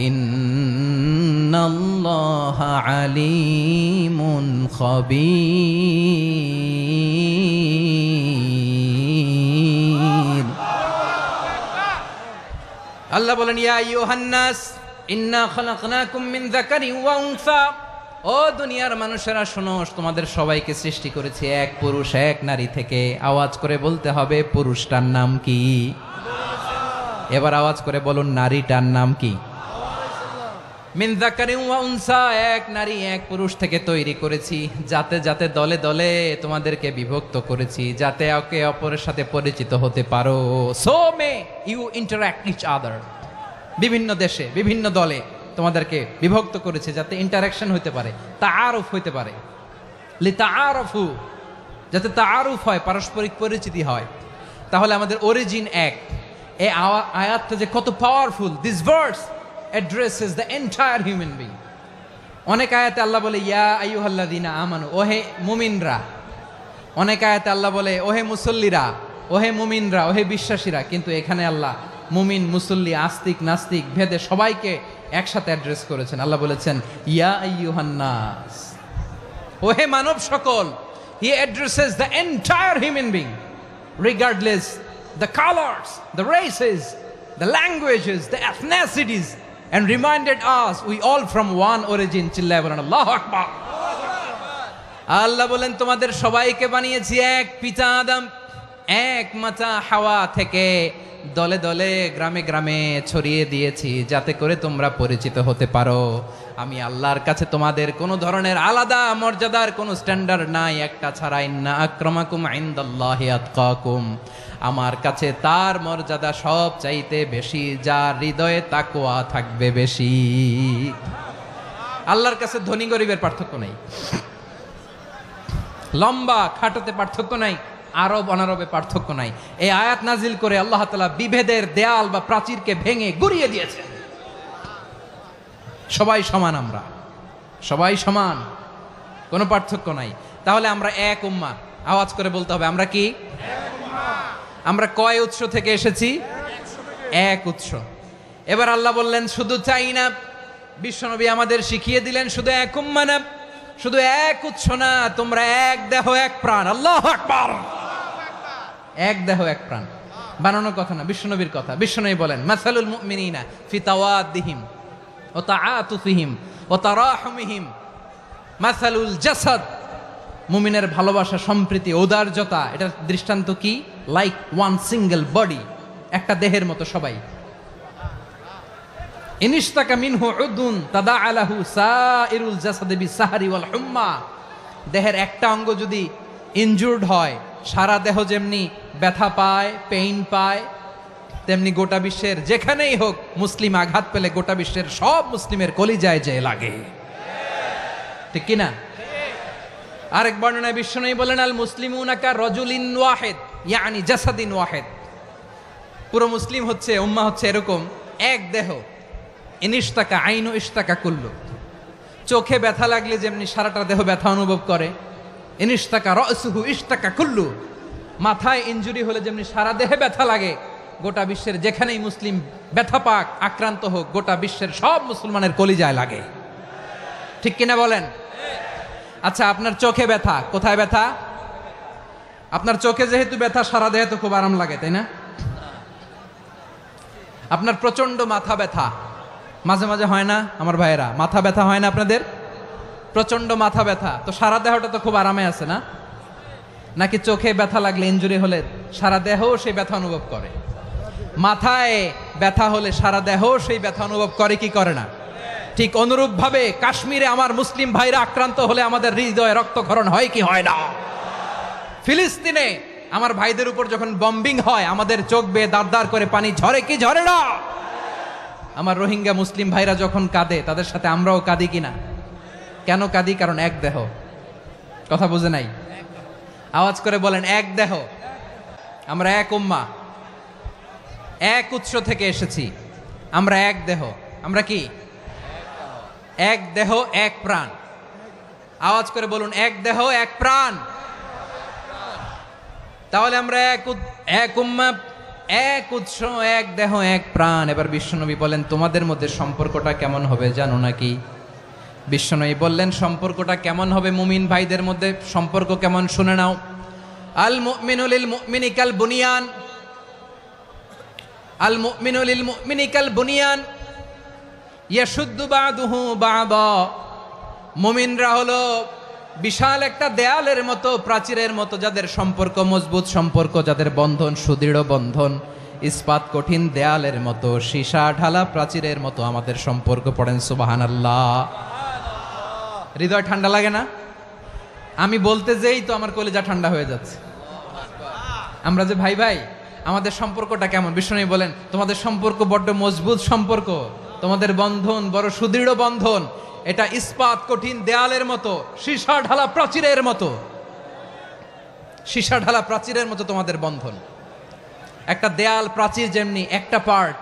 إن الله عليم خبير। আল্লাহ বলেন, ইয়া আইয়ুহান নাস ইন্না খলাকনাকুম মিন যাকারিন ওয়া উনসা, ও দুনিয়ার মানুষেরা শোনো, তোমাদের সবাইকে সৃষ্টি করেছি এক পুরুষ এক নারী থেকে। আওয়াজ করে বলতে হবে, পুরুষটার নাম কি? এবার আওয়াজ করে বলুন, নারীটার নাম কি? মিন যাকারিন ওয়া উনসা, এক নারী এক পুরুষ থেকে তৈরি করেছি, যাতে যাতে দলে দলে তোমাদেরকে বিভক্ত করেছি, যাতে একে অপরের সাথে পরিচিত হতে পারো। So may you interact each other. বিভিন্ন দেশে বিভিন্ন দলে তোমাদেরকে বিভক্ত করেছে যাতে ইন্টারাকশন হতে পারে, তাআরুফ হতে পারে। লিতাআরফু, যাতে তাআরুফ হয়, পারস্পরিক পরিচিতি হয়। তাহলে আমাদের অরিজিন এক। এই আয়াতটা যে কত powerful! This verse addresses the entire human being. অনেক আয়াতে আল্লাহ বলে ইয়া আইয়ুহাল্লাযীনা আমানু, ওহে মুমিনরা। অনেক আয়াতে আল্লাহ বলে ওহে মুসল্লিরা, ওহে মুমিনরা, ওহে বিশ্বাসীরা। কিন্তু এখানে আল্লাহ মুমিন, মুসল্লি, আস্তিক, নাস্তিক ভেদে সবাইকে একসাথে অ্যাড্রেস করেছেন। আল্লাহ বলেছেন ইয়া আইয়ুহান নাস, ওহে মানব সকল। He addresses the entire human being, regardless the colors, the races, the languages, the ethnicities, and reminded us we all from one origin. চিল্লায় বলেন আল্লাহু আকবার। আল্লাহ বলেন তোমাদের সবাইকে বানিয়েছি এক পিতা আদম, এক মাতা হাওয়া থেকে, দলে দলে গ্রামে গ্রামে ছড়িয়ে দিয়েছি যাতে করে তোমরা পরিচিত হতে পারো। আমি আল্লাহর কাছে তোমাদের কোনো ধরনের আলাদা মর্যাদার কোনো স্ট্যান্ডার্ড নাই, একটা ছাড়া। ইন্না আক্রামাকুম ইনদাল্লাহি আতকাকুম, আমার কাছে তার মর্যাদা সব চাইতে বেশি, যার হৃদয়ে তাকওয়া থাকবে বেশি। আল্লাহর কাছে ধনী গরিবের পার্থক্য নাই, লম্বা খাটোতে পার্থক্য নাই, আরব অনারবে পার্থক্য নাই। এই আয়াত নাজিল করে আল্লাহ তাআলা বিভেদের দেয়াল বা প্রাচীরকে ভেঙে গুড়িয়ে দিয়েছেন। সবাই সমান, আমরা সবাই সমান, কোনো পার্থক্য নাই। তাহলে আমরা এক উম্মাহ। আওয়াজ করে বলতে হবে আমরা কি? আমরা কয় উৎস থেকে এসেছি? এক উৎস। এবার আল্লাহ বললেন শুধু চাই না, বিশ্বনবী আমাদের শিখিয়ে দিলেন শুধু এক উম্মাহ না, শুধু এক উৎস না, তোমরা এক দেহ এক প্রাণ। আল্লাহু আকবার। এক দেহ এক প্রাণ বানানোর কথা না, বিশ্বনবীর কথা। বিশ্বনবী বলেন মাসালুল মুমিনিনা ফি তাওয়াদ্দিহিম ওয়া তাআতুফিহিম ওয়া তারাহুমিহিম মাসালুল জাসাদ। মুমিনের ভালোবাসা, সম্প্রীতি, ঔদার্যতা, এটার দৃষ্টান্ত কি? লাইক ওয়ান সিঙ্গেল বডি, একটা দেহের মতো সবাই। ইনিশতাকা মিনহু উদুন তাদাআ লাহু সাইরুল জাসাদি বিসাহরি ওয়াল হুম্মা। দেহের একটা অঙ্গ যদি ইনজুর্ড হয়, সারা দেহ যেমনি ব্যথা পায়, পেইন পায়, তেমনি গোটা বিশ্বের যেখানেই হোক মুসলিম আঘাত পেলে গোটা বিশ্বের সব মুসলিমের কলিজায় যে লাগে, ঠিক কিনা? আরেক বর্ণনায় বিশ্বনবী বলেন আল মুসলিমুনা কা রাজুলিন ওয়াহিদ ইয়ানি জাসাদিন ওয়াহিদ। পুরো মুসলিম হচ্ছে, উম্মাহ হচ্ছে এরকম এক দেহ। ইনিশতাকা আইনু ইশতাকা কুল্লু। চোখে ব্যথা লাগলে যেমনি সারাটা দেহ ব্যথা অনুভব করে, ইনিশতাকা রাসুহু ইশতাকা কুল্লু। মাথায় ইনজুরি হলে যেমনি সারা দেহে ব্যথা লাগে, গোটা বিশ্বের যেখানেই মুসলিম ব্যথা পাক, আক্রান্ত হোক, গোটা বিশ্বের সব মুসলমানের কলিজায় লাগে, ঠিক কিনা বলেন? আচ্ছা, আপনার চোখে ব্যথা, কোথায় ব্যথা? আপনার চোখে যেহেতু ব্যথা, সারা দেহে তো খুব আরাম লাগে, তাই না? আপনার প্রচন্ড মাথা ব্যথা মাঝে মাঝে হয় না আমার ভাইয়েরা? মাথা ব্যথা হয় না আপনাদের? প্রচন্ড মাথা ব্যথা, তো সারা দেহটা তো খুব আরামে আছে না? নাকি চোখে ব্যথা লাগলে, ইনজুরি হলে সারা দেহ সেই ব্যথা অনুভব করে? মাথায় ব্যথা হলে সারা দেহ সেই ব্যথা অনুভব করে কি করে না? ঠিক অনুরূপ ভাবে কাশ্মীরে আমার মুসলিম ভাইরা আক্রান্ত হলে আমাদের হৃদয়ে রক্তক্ষরণ হয় কি হয় না? ফিলিস্তিনে আমার ভাইদের উপর যখন বম্বিং হয়, আমাদের চোখ বেয়ে দাঁড় দাঁড় করে পানি ঝরে কি ঝরে না? আমার রোহিঙ্গা মুসলিম ভাইরা যখন কাঁদে, তাদের সাথে আমরাও কাঁদি কিনা? কেন কাঁদি? কারণ এক দেহ। কথা বুঝে নাই? আওয়াজ করে বলেন এক দেহ। আমরা এক উম্মাহ, এক উৎস থেকে এসেছি, আমরা এক দেহ। আমরা কি? এক দেহ এক প্রাণ। আওয়াজ করে বলুন এক দেহ এক প্রাণ। তাহলে আমরা এক উম্মাহ, এক উৎস, এক দেহ এক প্রাণ। এবার বিশ্বনবী বলেন তোমাদের মধ্যে সম্পর্কটা কেমন হবে জানো নাকি? বিশ্বনবী বললেন সম্পর্কটা কেমন হবে মুমিন ভাইদের মধ্যে? সম্পর্ক কেমন শুনে নাও। আল মুমিনু লিল মুমিনি কাল বুনিয়ান, আল মুমিনু লিল মুমিনি কাল বুনিয়ান ইয়াশুদ্দু বাদুহু বাদা। মুমিনরা হলো বিশাল একটা দেয়ালের মতো, প্রাচীরের মতো, যাদের সম্পর্ক মজবুত সম্পর্ক, যাদের বন্ধন সুদৃঢ় বন্ধন। ইস্পাত কঠিন দেয়ালের মতো, সীসা ঢালা প্রাচীরের মতো আমাদের সম্পর্ক। পড়েন সুবহানাল্লাহ। হৃদয় ঠান্ডা লাগে না? আমি বলতে যেই তো আমার কলিজা ঠান্ডা হয়ে যাচ্ছে। আমরা যে ভাই ভাই, আমাদের সম্পর্কটা কেমন? বিষ্ণু বলেন তোমাদের সম্পর্ক বড্ড মজবুত সম্পর্ক, তোমাদের বন্ধন বড় সুদৃঢ় বন্ধন, এটা ইস্পাত কঠিন দেয়ালের মতো, সীসা ঢালা প্রাচীরের মতো। সীসা ঢালা প্রাচীরের মতো তোমাদের বন্ধন। একটা দেয়াল প্রাচীর যেমনি একটা part,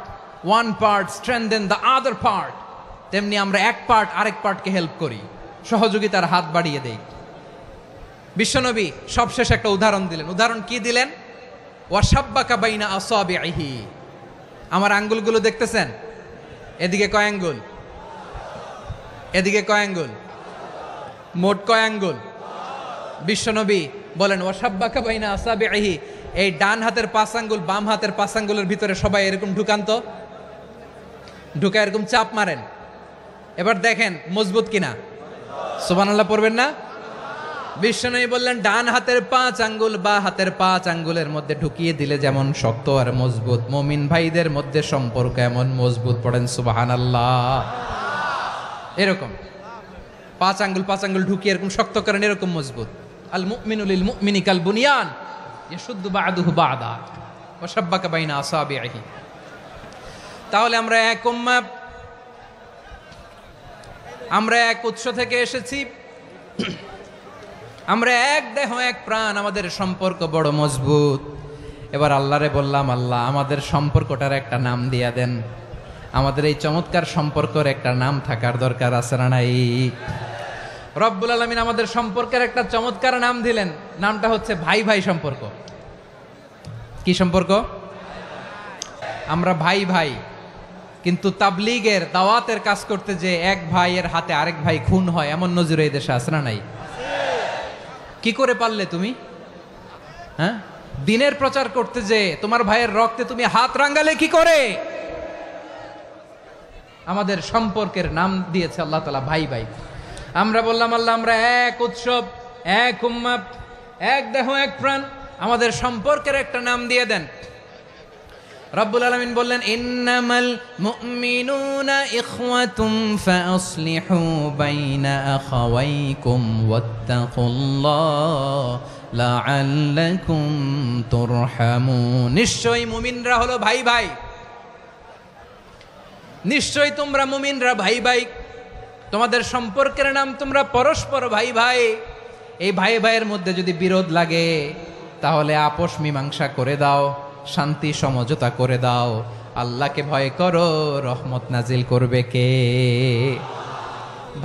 one part strengthen the other part, তেমনি আমরা এক পার্ট আরেক পার্টকে হেল্প করি, সহযোগিতার হাত বাড়িয়ে দেই। বিশ্বনবী সবশেষ একটা উদাহরণ দিলেন। উদাহরণ কি দিলেন? ওয়াসাব্বাকা বাইনা আসাবিহি। আমার আঙ্গুলগুলো দেখতেছেন? এদিকে কয় আঙ্গুল, এদিকে কয় আঙ্গুল, মোট কয় আঙ্গুল? বিশ্বনবী বলেন ওয়াসাব্বাকা বাইনা আসাবিহি, এই ডান হাতের 5 আঙ্গুল বাম হাতের 5 আঙ্গুলের ভিতরে সবাই এরকম ঢুকান্ত, ঢুকা এরকম চাপ মারেন। এবার দেখেন মজবুত কিনা। সুবহানাল্লাহ পড়বেন না? বিশ্বনবী বললেন ডান হাতের 5 আঙ্গুল বা হাতের 5 আঙ্গুলের মধ্যে ঢুকিয়ে দিলে যেমন শক্ত আর মজবুত, মুমিন ভাইদের মধ্যে সম্পর্ক এমন মজবুত। পড়েন সুবহানাল্লাহ। এরকম 5 আঙ্গুল ঢুকিয়ে এরকম শক্ত করেন, এরকম মজবুত। আল মুমিনু লিল মুমিনি কাল বুনিয়ান ইয়াশুদ্দু বা'দুহু বা'দা ওয়া শাব্বাকা বাইনা আসাবিহি। তাহলে আমরা এক উম্মাহ, আমরা এক উৎস থেকে এসেছি, আমরা এক দেহ এক প্রাণ, আমাদের সম্পর্ক বড় মজবুত। এবার আল্লাহরে বললাম, আল্লাহ আমাদের সম্পর্কটার একটা নাম দিয়া দেন। আমাদের এই চমৎকার সম্পর্কের একটা নাম থাকার দরকার আছে না নাই? রব্বুল আলামিন আমাদের সম্পর্কের একটা চমৎকার নাম দিলেন। নামটা হচ্ছে ভাই ভাই সম্পর্ক। কি সম্পর্ক? আমরা ভাই ভাই, কিন্তু তাবলীগের দাওয়াতের কাজ করতে যে এক ভাইয়ের হাতে আরেক ভাই খুন হয়, এমন নজির এই দেশে আছে না নাই? কি করে পারলে তুমি? হ্যাঁ, দিনের প্রচার করতে যে তোমার ভাইয়ের রক্তে তুমি হাত রাঙ্গালে কি করে? আমাদের সম্পর্কের নাম দিয়েছে আল্লাহ তাআলা ভাই ভাই। আমরা বললাম আল্লাহ আমরা এক উৎসব, এক উম্মাহ, এক দেহ এক প্রাণ, আমাদের সম্পর্কের একটা নাম দিয়ে দেন। রব্বুল আলামিন বললেন ইন্নামাল মুমিনুনা ইখওয়াতুম ফাসলিহু বাইনা আখাওয়াইকুম ওয়াত্তাকুল্লাহ লাআল্লাকুম তুরহামুন। নিশ্চয়ই মুমিনরা হলো ভাই ভাই, নিশ্চয়ই তোমরা মুমিনরা ভাই ভাই, তোমাদের সম্পর্কের নাম তোমরা পরস্পর ভাই ভাই। এই ভাই ভাইয়ের মধ্যে যদি বিরোধ লাগে তাহলে আপোষ মীমাংসা করে দাও, শান্তি সমঝোতা করে দাও। আল্লাহকে ভয় করো, রহমত নাজিল করবে কে?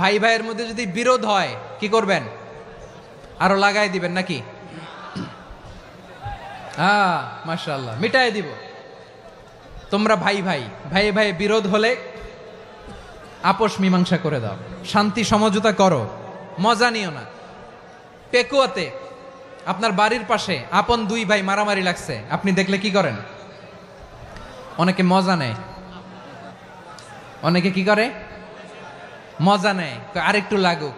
ভাই ভাইয়ের মধ্যে যদি বিরোধ হয় কি করবেন? আরো লাগাই দিবেন নাকি? মাশাআল্লাহ, মিটাই দিব। তোমরা ভাই ভাই, ভাই ভাই বিরোধ হলে আপোষ মীমাংসা করে দাও, শান্তি সমঝোতা করো, মজা নিও না। পেকুয়াতে আপনার বাড়ির পাশে আপন 2 ভাই মারামারি লাগছে, আপনি দেখলে কি করেন? অনেকে মজা নেয়। অনেকে কি করে? মজা নেয়, আরেকটু লাগুক।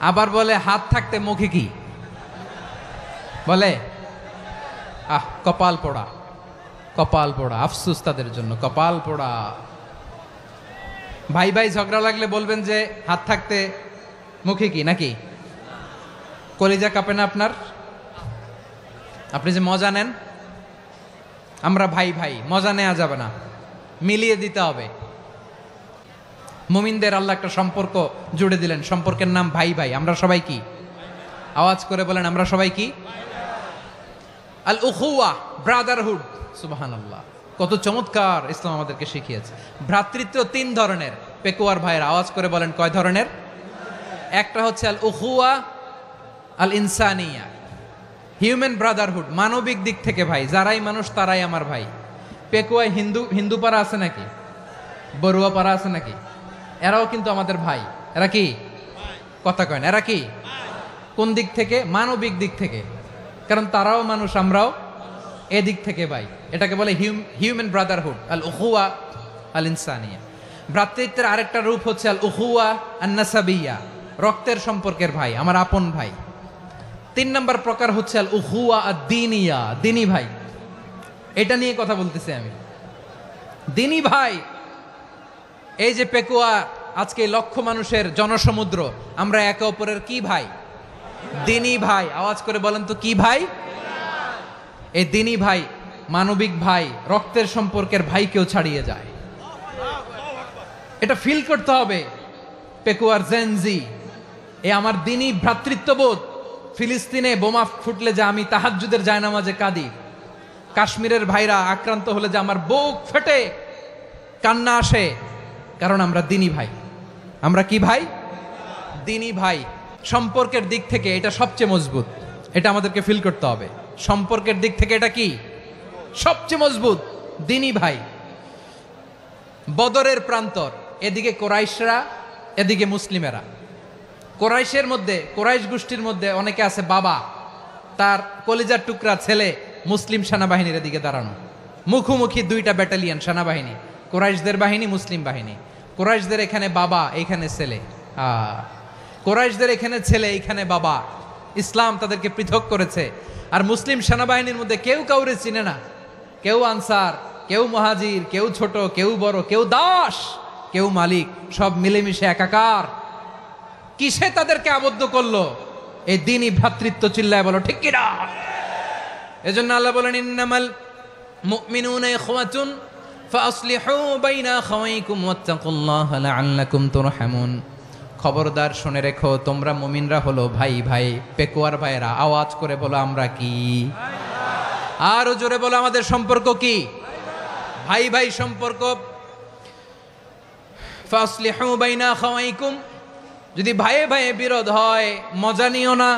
আবার বলে হাত থাকতে মুখে কি বলে? কপাল পোড়া, কপাল পোড়া। আফসোস তাদের জন্য, কপাল পোড়া। ভাই ভাই ঝগড়া লাগলে বলবেন যে হাত থাকতে মুখে কি, নাকি? কলিজা কাঁপে না আপনার? আপনি যে মজা নেন। আমরা ভাই ভাই, মজা নেওয়া যাবে না, মিলিয়ে দিতে হবে। মুমিনদের আল্লাহ একটা সম্পর্ক জুড়ে দিলেন, সম্পর্কের নাম ভাই ভাই। আমরা সবাই কি? আওয়াজ করে বলেন, আমরা সবাই কি? আল উখুয়া, ব্রাদারহুড। সুবহানাল্লাহ, কত চমৎকার ইসলাম আমাদেরকে শিখিয়েছে। ভ্রাতৃত্ব 3 ধরনের। পেকুয়ার ভাইয়ের আওয়াজ করে বলেন কয় ধরনের? একটা হচ্ছে আল উখুয়া আল ইনসানিয়া, হিউম্যান ব্রাদারহুড, মানবিক দিক থেকে ভাই, যারাই মানুষ তারাই আমার ভাই। পেকুয়ায় হিন্দু পাড়া আছে নাকি? বড়ুয়া পাড়া আছে নাকি? এরাও কিন্তু আমাদের ভাই। এরা কি? কথা কয় না, এরা কি? কোন দিক থেকে? মানবিক দিক থেকে, কারণ তারাও মানুষ, আমরাও এদিক থেকে ভাই। এটাকে বলে হিউম্যান ব্রাদারহুড, আল উখুয়া আল ইনসানিয়া। ভ্রাতৃত্বের আরেকটা রূপ হচ্ছে আল উখুয়া আন নাসাবিয়া, রক্তের সম্পর্কের ভাই, আমার আপন ভাই। 3 নম্বর প্রকার হচ্ছে আল উখুয়া আদ-দীনিয়া, দিনী ভাই। এটা নিয়ে কথা বলতেছি আমি। দিনী ভাই, এই যে পেকুয়া, আজকে লক্ষ মানুষের জনসমুদ্র, আমরা একে অপরের কি ভাই? দিনী ভাই। আওয়াজ করে বলেন তো কি ভাই? এই দিনী ভাই, মানবিক ভাই, রক্তের সম্পর্কের ভাইকেও ছাড়িয়ে যায়। এটা ফিল করতে হবে। পেকুয়ার জেনজি, এ আমার দিনী ভ্রাতৃত্ববোধ। ফিলিস্তিনে বোমা ফুটলে যে আমি তাহাজ্জুদের জায়নামাজে কাঁদি, কাশ্মীরের ভাইরা আক্রান্ত হলে যে আমার বুক ফেটে কান্না আসে, কারণ আমরা দিনী ভাই। আমরা কি ভাই? দিনী ভাই। সম্পর্কের দিক থেকে এটা সবচেয়ে মজবুত, এটা আমাদেরকে ফিল করতে হবে। সম্পর্কের দিক থেকে এটা কি? সবচেয়ে মজবুত, দিনী ভাই। বদরের প্রান্তর, এদিকে কোরাইশরা, এদিকে মুসলিমেরা। কোরাইশের মধ্যে, কোরাইশ গোষ্ঠীর মধ্যে অনেকে আছে বাবা, তার কলিজার টুকরা ছেলে মুসলিম সেনাবাহিনীর এদিকে দাঁড়ানো, মুখোমুখি দুইটা ব্যাটালিয়ন সেনাবাহিনী, কোরাইশদের বাহিনী, মুসলিম বাহিনী। কোরাইশদের এখানে বাবা, এইখানে ছেলে। কোরাইশদের এখানে ছেলে, এইখানে বাবা। ইসলাম তাদেরকে পৃথক করেছে। আর মুসলিম সেনাবাহিনীর মধ্যে কেউ কাউরে চিনে না, কেউ আনসার, কেউ মুহাজির, কেউ ছোট, কেউ বড়, কেউ দাস, কেউ মালিক, সব মিলেমিশে একাকার। কিসে তাদেরকে আবদ্ধ করলো? এই দিনই ভ্রাতৃত্ব। চিল্লায় বলো ঠিক কিনা? এজন্য আল্লাহ বলেন, ইন্নামাল মুমিনুনা ইখওয়াতুন ফাসলিহু বাইনা আখাওয়াইকুম ওয়াত্তাকুল্লাহা লাআল্লাকুম তুরহামুন। খবরদার শুনে রেখো, তোমরা মুমিনরা হলো ভাই ভাই। পেকুয়ার ভাইরা আওয়াজ করে বলো আমরা কি? আরো জোরে বলো আমাদের সম্পর্ক কি? ভাই ভাই সম্পর্ক। ফাসলিহু বাইনা আখাওয়াইকুম, যদি ভাইয়ে ভাইয়ে বিরোধ হয় মজা নিও না।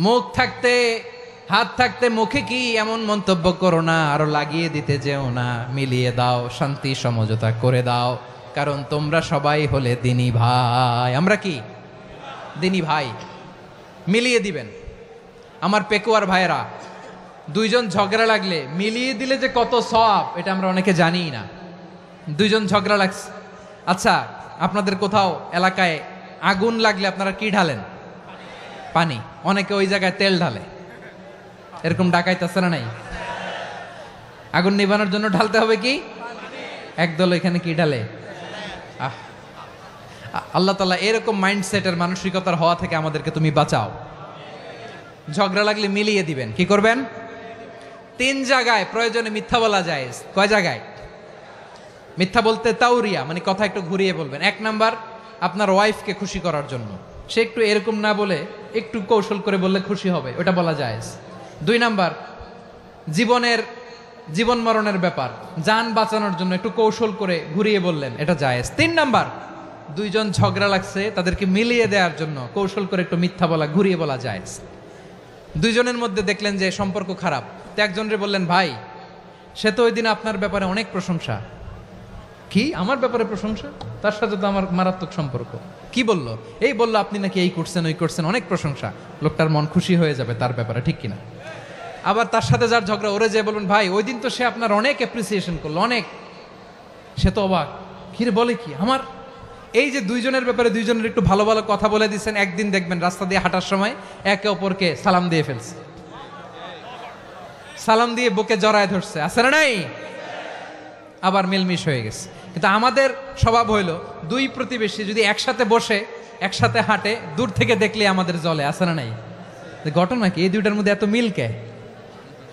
মুখ থাকতে, হাত থাকতে মুখে কি এমন মন্তব্য করো না, আরো লাগিয়ে দিতে যেও না। মিলিয়ে দাও, শান্তি সমঝোতা করে দাও, কারণ তোমরা সবাই হলে দিনী ভাই। আমরা কি? দিনী ভাই। মিলিয়ে দিবেন। আমার পেকুয়ার ভাইরা, দুইজন ঝগড়া লাগলে মিলিয়ে দিলে যে কত সওয়াব, এটা আমরা অনেকে জানি না। দুইজন ঝগড়া লাগছে, আচ্ছা আপনাদের কোথাও এলাকায় আগুন লাগলে আপনারা কি ঢালেন? পানি। অনেকে ওই জায়গায় তেল ঢালে। এরকম ডাকাইতে আছে না নাই? আগুন নিভানোর জন্য ঢালতে হবে কি? একদল এখানে কি ঢালে? আল্লাহ তাআলা এরকম মাইন্ডসেটের, মানসিকতার হওয়া থেকে আমাদেরকে তুমি বাঁচাও। ঝগড়া লাগলে মিলিয়ে দিবেন। কি করবেন? 3 জায়গায় প্রয়োজনে মিথ্যা বলা যায়। কয় জায়গায় মিথ্যা বলতে? তাউরিয়া, মানে কথা একটু ঘুরিয়ে বলবেন। 1 নাম্বার, আপনার ওয়াইফকে খুশি করার জন্য, সে একটু এরকম না বলে একটু কৌশল করে বললে খুশি হবে, ওটা বলা যায়। 2 নাম্বার, জীবন মরণের ব্যাপার, জান বাঁচানোর জন্য একটু কৌশল করে ঘুরিয়ে বললেন, এটা জায়েজ। 3 নাম্বার, দুইজন ঝগড়া লাগছে, তাদেরকে মিলিয়ে দেওয়ার জন্য কৌশল করে একটু মিথ্যা বলা, ঘুরিয়ে বলা জায়েজ। দুইজনের মধ্যে দেখলেন যে সম্পর্ক খারাপ, তো একজনরে বললেন, ভাই সে তো ওই দিন আপনার ব্যাপারে অনেক প্রশংসা। কি আমার ব্যাপারে প্রশংসা? তার সাথে তো আমার মারাত্মক সম্পর্ক। কি বললো? এই বললো আপনি নাকি এই করছেন, ওই করছেন, অনেক প্রশংসা। লোকটার মন খুশি হয়ে যাবে তার ব্যাপারে, ঠিক কিনা? আবার তার সাথে যার ঝগড়া, ওরে যে বলুন, ভাই ওই দিন তো সে আপনার অনেক অ্যাপ্রিসিয়েশন করলো, অনেক। সে তো অবাক, কিরে বলে কি আমার? এই যে দুইজনের ব্যাপারে দুইজনের একটু ভালো ভালো কথা বলে দিচ্ছেন, একদিন দেখবেন রাস্তা দিয়ে হাঁটার সময় একে অপরকে সালাম দিয়ে ফেলছে, সালাম দিয়ে বুকে জড়ায় ধরছে, আছে না নাই? আবার মিলমিশ হয়ে গেছে। কিন্তু আমাদের স্বভাব হইল, দুই প্রতিবেশী যদি একসাথে বসে একসাথে হাঁটে, দূর থেকে দেখলে আমাদের জলে, আছে না নাই? ঘটনা কি? এই দুইটার মধ্যে এত মিল কে?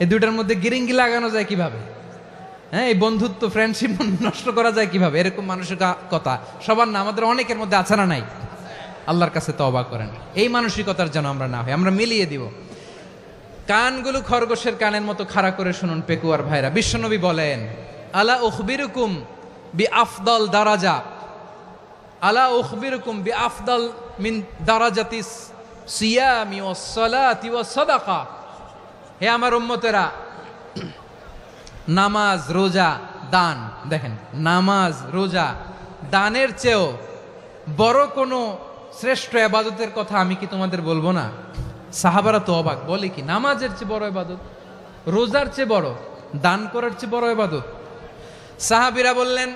এই দুইটার মধ্যে গিরিঙ্গি লাগানো যায় কিভাবে? হ্যাঁ, এই বন্ধুত্ব, ফ্রেন্ডশিপ নষ্ট করা যায় কিভাবে? এরকম মানুষের কথা সবার না, আমাদের অনেকের মধ্যে আছে না নাই? আল্লাহর কাছে তওবা করেন, এই মানসিকতার যেন আমরা না হই, আমরা মিলিয়ে দিব। কানগুলো খরগোশের কানের মতো খাড়া করে শুনুন পেকুয়ার ভাইরা। বিশ্বনবী বলেন, আলা উখবিরুকুম বি আফদল দারাজা, আলা উখবিরুকুম বি আফদল মিন দারাজাতিস সিয়ামি ওয়াস সালাতি ওয়াস সাদাকা। হে আমার উম্মতেরা, নামাজ, রোজা, দান, দেখেন নামাজ, রোজা, দানের চেয়েও বড় কোনো শ্রেষ্ঠ ইবাদতের কথা আমি কি তোমাদের বলবো না? সাহাবারা তো অবাক, বলে কি নামাজের চেয়ে বড় ইবাদত, রোজার চেয়ে বড়, দান করার চেয়ে বড় ইবাদত? সাহাবীরা বললেন,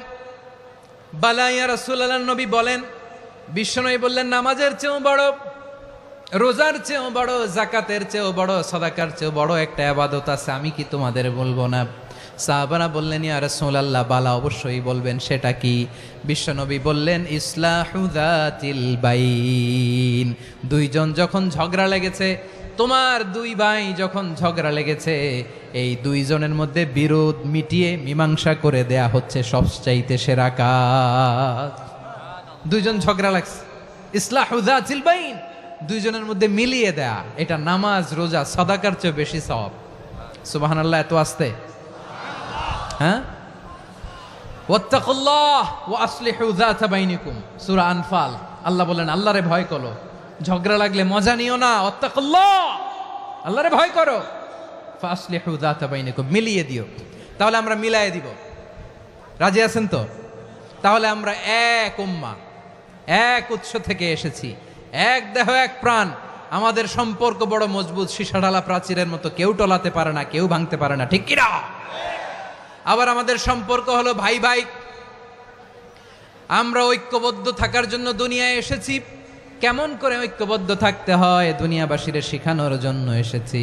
বালা ইয়া রাসূলুল্লাহ। নবী বলেন, বিশ্বনবী বললেন, নামাজের চেয়েও বড়, রোজার চেয়েও বড়, জাকাতের চেয়েও বড়, সাদাকার চেয়েও বড় একটা ইবাদত আছে, আমি কি তোমাদের বলবো না? সাহাবারা বললেন, ইয়া রাসূলুল্লাহ, বালা, অবশ্যই বলবেন, সেটা কি? বিশ্বনবী বললেন, ইসলাহু যাতিল বাইন। দুইজন যখন ঝগড়া লেগেছে, তোমার দুই ভাই যখন ঝগড়া লেগেছে, এই দুইজনের মধ্যে বিরোধ মিটিয়ে মীমাংসা করে দেয়া হচ্ছে সবচাইতে সেরা কাজ। দুইজন ঝগড়া লাগছে, ইসলাহু যাতিল বাইন, দুইজনের মধ্যে মিলিয়ে দেয়া, এটা নামাজ, রোজা, সাদাকার চেয়ে বেশি সওয়াব। সুবহানাল্লাহ, এত আসতে, হ্যাঁ? ওয়াত্তাকুল্লাহ ওয়া আসলিহু যাতা বাইনিকুম, সূরা আনফাল। আল্লাহ বলেন, আল্লাহরে ভয় করো, ঝগড়া লাগলে মজা নিও না, ওয়াত্তাকুল্লাহ, আল্লাহরে ভয় করো, ফাসলিহু যাতা বাইনিকুম, মিলিয়ে দিও। তাহলে আমরা মিলায়ে দিব, রাজি আছেন তো? তাহলে আমরা এক উম্মাহ, এক উৎস থেকে এসেছি, এক দেহ এক প্রাণ, আমাদের সম্পর্ক বড় মজবুত, সীসাঢালা প্রাচীরের মতো, কেউ টলাতে পারে না, কেউ ভাঙতে পারে না, ঠিক কিনা? আবার আমাদের সম্পর্ক হলো ভাই ভাই, আমরা ঐক্যবদ্ধ থাকার জন্য দুনিয়ায় এসেছি। কেমন করে ঐক্যবদ্ধ থাকতে হয় দুনিয়াবাসীরে শেখানোর জন্য এসেছি।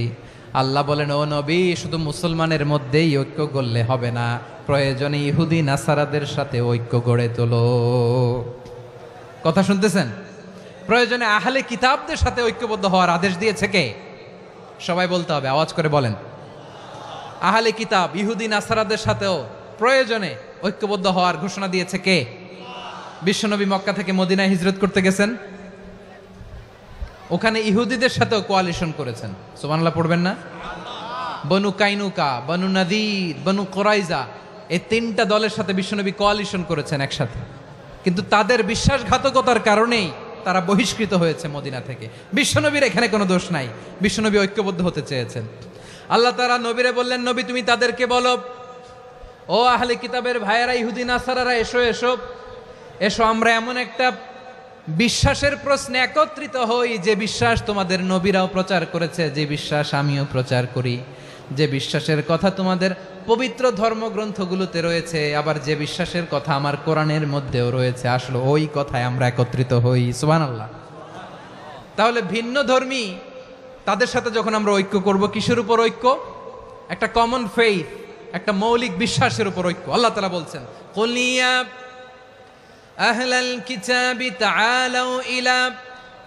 আল্লাহ বলেন, ও নবী, শুধু মুসলমানের মধ্যেই ঐক্য গড়লে হবে না, প্রয়োজনে ইহুদি নাসারাদের সাথে ঐক্য গড়ে তোলো। কথা শুনতেছেন? প্রয়োজনে আহলে কিতাবদের সাথে ঐক্যবদ্ধ হওয়ার আদেশ দিয়েছে কে? সবাই বলতে হবে, আওয়াজ করে বলেন। আহলে কিতাব, ইহুদি নাসারাদের সাথেও প্রয়োজনে ঐক্যবদ্ধ হওয়ার ঘোষণা দিয়েছে কে? বিশ্বনবী মক্কা থেকে মদিনায় হিজরত করতে গেছেন, ওখানে ইহুদিদের সাথেও কোয়ালিশন করেছেন। সুবহানাল্লাহ পড়বেন না? বনু কাইনুকা, বনু নাদির, বনু কুরাইজা, এই তিনটা দলের সাথে বিশ্বনবী কোয়ালিশন করেছেন একসাথে, কিন্তু তাদের বিশ্বাসঘাতকতার কারণেই তারা বহিষ্কৃত হয়েছে মদিনা থেকে। বিশ্বনবীর এখানে কোনো দোষ নাই, বিশ্বনবী ঐক্যবদ্ধ হতে চেয়েছেন। আল্লাহ তাআলা নবীরে বললেন, নবী তুমি তাদেরকে বলো, ও আহলে কিতাবের ভাইয়েরা, ইহুদি নাসারারা, এসো এসো এসো, আমরা এমন একটা বিশ্বাসের প্রশ্নে একত্রিত হই, যে বিশ্বাস তোমাদের নবীরাও প্রচার করেছে, যে বিশ্বাস আমিও প্রচার করি, যে বিশ্বাসের কথা তোমাদের পবিত্র ধর্মগ্রন্থগুলোতে রয়েছে, আবার যে বিশ্বাসের কথা আমার কোরআনের মধ্যেও রয়েছে, আসলে ওই কথায় আমরা একত্রিত হই। সুবহানাল্লাহ। তাহলে ভিন্ন ধর্মী তাদের সাথে যখন আমরা ঐক্য করব, কিসের উপর ঐক্য? একটা কমন ফেইথ, একটা মৌলিক বিশ্বাসের উপর ঐক্য। আল্লাহ তাআলা বলছেন, কুল ইয়া আহলাল কিতাবি তাআলাউ ইলা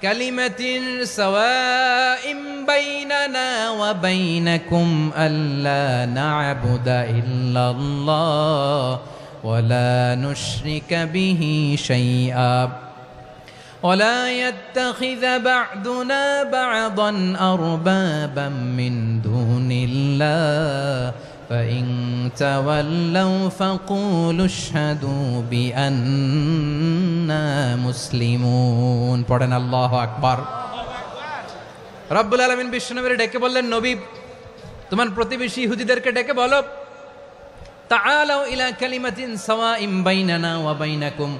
কালিমাতিন সাওয়াইম বাইনানা ওয়া বাইনাকুম আল্লা না'বুদা ইল্লাল্লাহ ওয়া লা নুশরিকা বিহি শাইআ ولا يتخذ بعضنا بعضا أربابا من دون الله فإن تولوا فقولوا اشهدوا بأننا مسلمون। পড়েন আল্লাহু আকবার। রব্বুল আলামিন বিশ্বনবীর ডেকে বললেন, নবী তোমার প্রতিবেশী ইহুদিদেরকে ডেকে বলো, তাআলাউ ইলা কালিমাতিন সাওয়াইম বাইনানা ওয়া বাইনাকুম,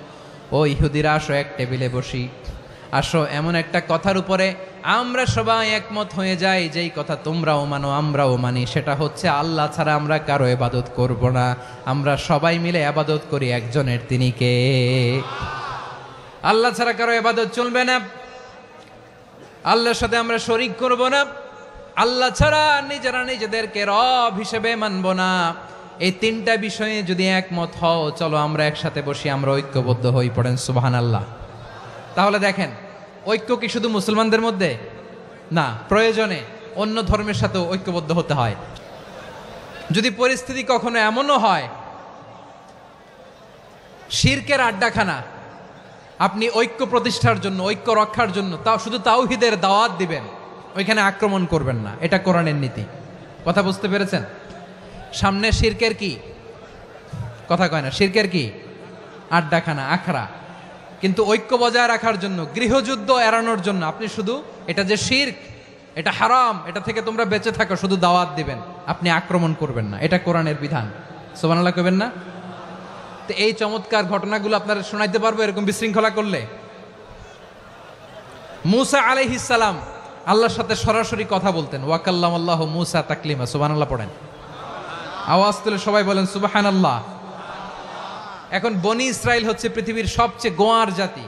ও ইহুদিরা, আসো এক টেবিলে বসি, আসো এমন একটা কথার উপরে আমরা সবাই একমত হয়ে যাই, যেই কথা তোমরাও মানো আমরাও মানি, সেটা হচ্ছে আল্লাহ ছাড়া আমরা কারো ইবাদত করব না, আমরা সবাই মিলে ইবাদত করি একজনের, তিনি কে? আল্লাহ ছাড়া কারো ইবাদত চলবে না, আল্লাহর সাথে আমরা শরীক করব না, আল্লাহ ছাড়া নিজেরা নিজেদেরকে রব হিসেবে মানব না। এই তিনটা বিষয়ে যদি একমত হও, চলো আমরা একসাথে বসি, আমরা ঐক্যবদ্ধ হই। পড়েন সুবহানাল্লাহ। তাহলে দেখেন, ঐক্য কি শুধু মুসলমানদের মধ্যে না, প্রয়োজনে অন্য ধর্মের সাথেও ঐক্যবদ্ধ হতে হয়। যদি পরিস্থিতি কখনো এমনও হয় শিরকের আড্ডাখানা, আপনি ঐক্য প্রতিষ্ঠার জন্য, ঐক্য রক্ষার জন্য তাও শুধু তাওহীদের দাওয়াত দিবেন, ওইখানে আক্রমণ করবেন না, এটা কোরআনের নীতি। কথা বুঝতে পেরেছেন? সামনে শিরকের কি কথা কয় না, শিরকের কি আড্ডাখানা, আখড়া, কিন্তু ঐক্য বজায় রাখার জন্য, গৃহযুদ্ধ এড়ানোর জন্য আপনি শুধু এটা যে শিরক, এটা হারাম, এটা থেকে তোমরা বেঁচে থাকো, শুধু দাওয়াত দিবেন, আপনি আক্রমণ করবেন না, এটা কোরআনের বিধান। সুবহানাল্লাহ কইবেন না? তো এই চমৎকার ঘটনাগুলো আপনারা শোনাইতে পারবো এরকম বিশৃঙ্খলা করলে। মূসা আলাইহিস সালাম আল্লাহর সাথে সরাসরি কথা বলতেন, ওয়া কাল্লামাল্লাহু মূসা তাকলিমা। সুবহানাল্লাহ পড়েন, আওয়াজ তুলে সবাই বলেন সুবহানাল্লাহ। এখন বনি ইসরাইল হচ্ছে পৃথিবীর সবচেয়ে গোয়ার জাতি।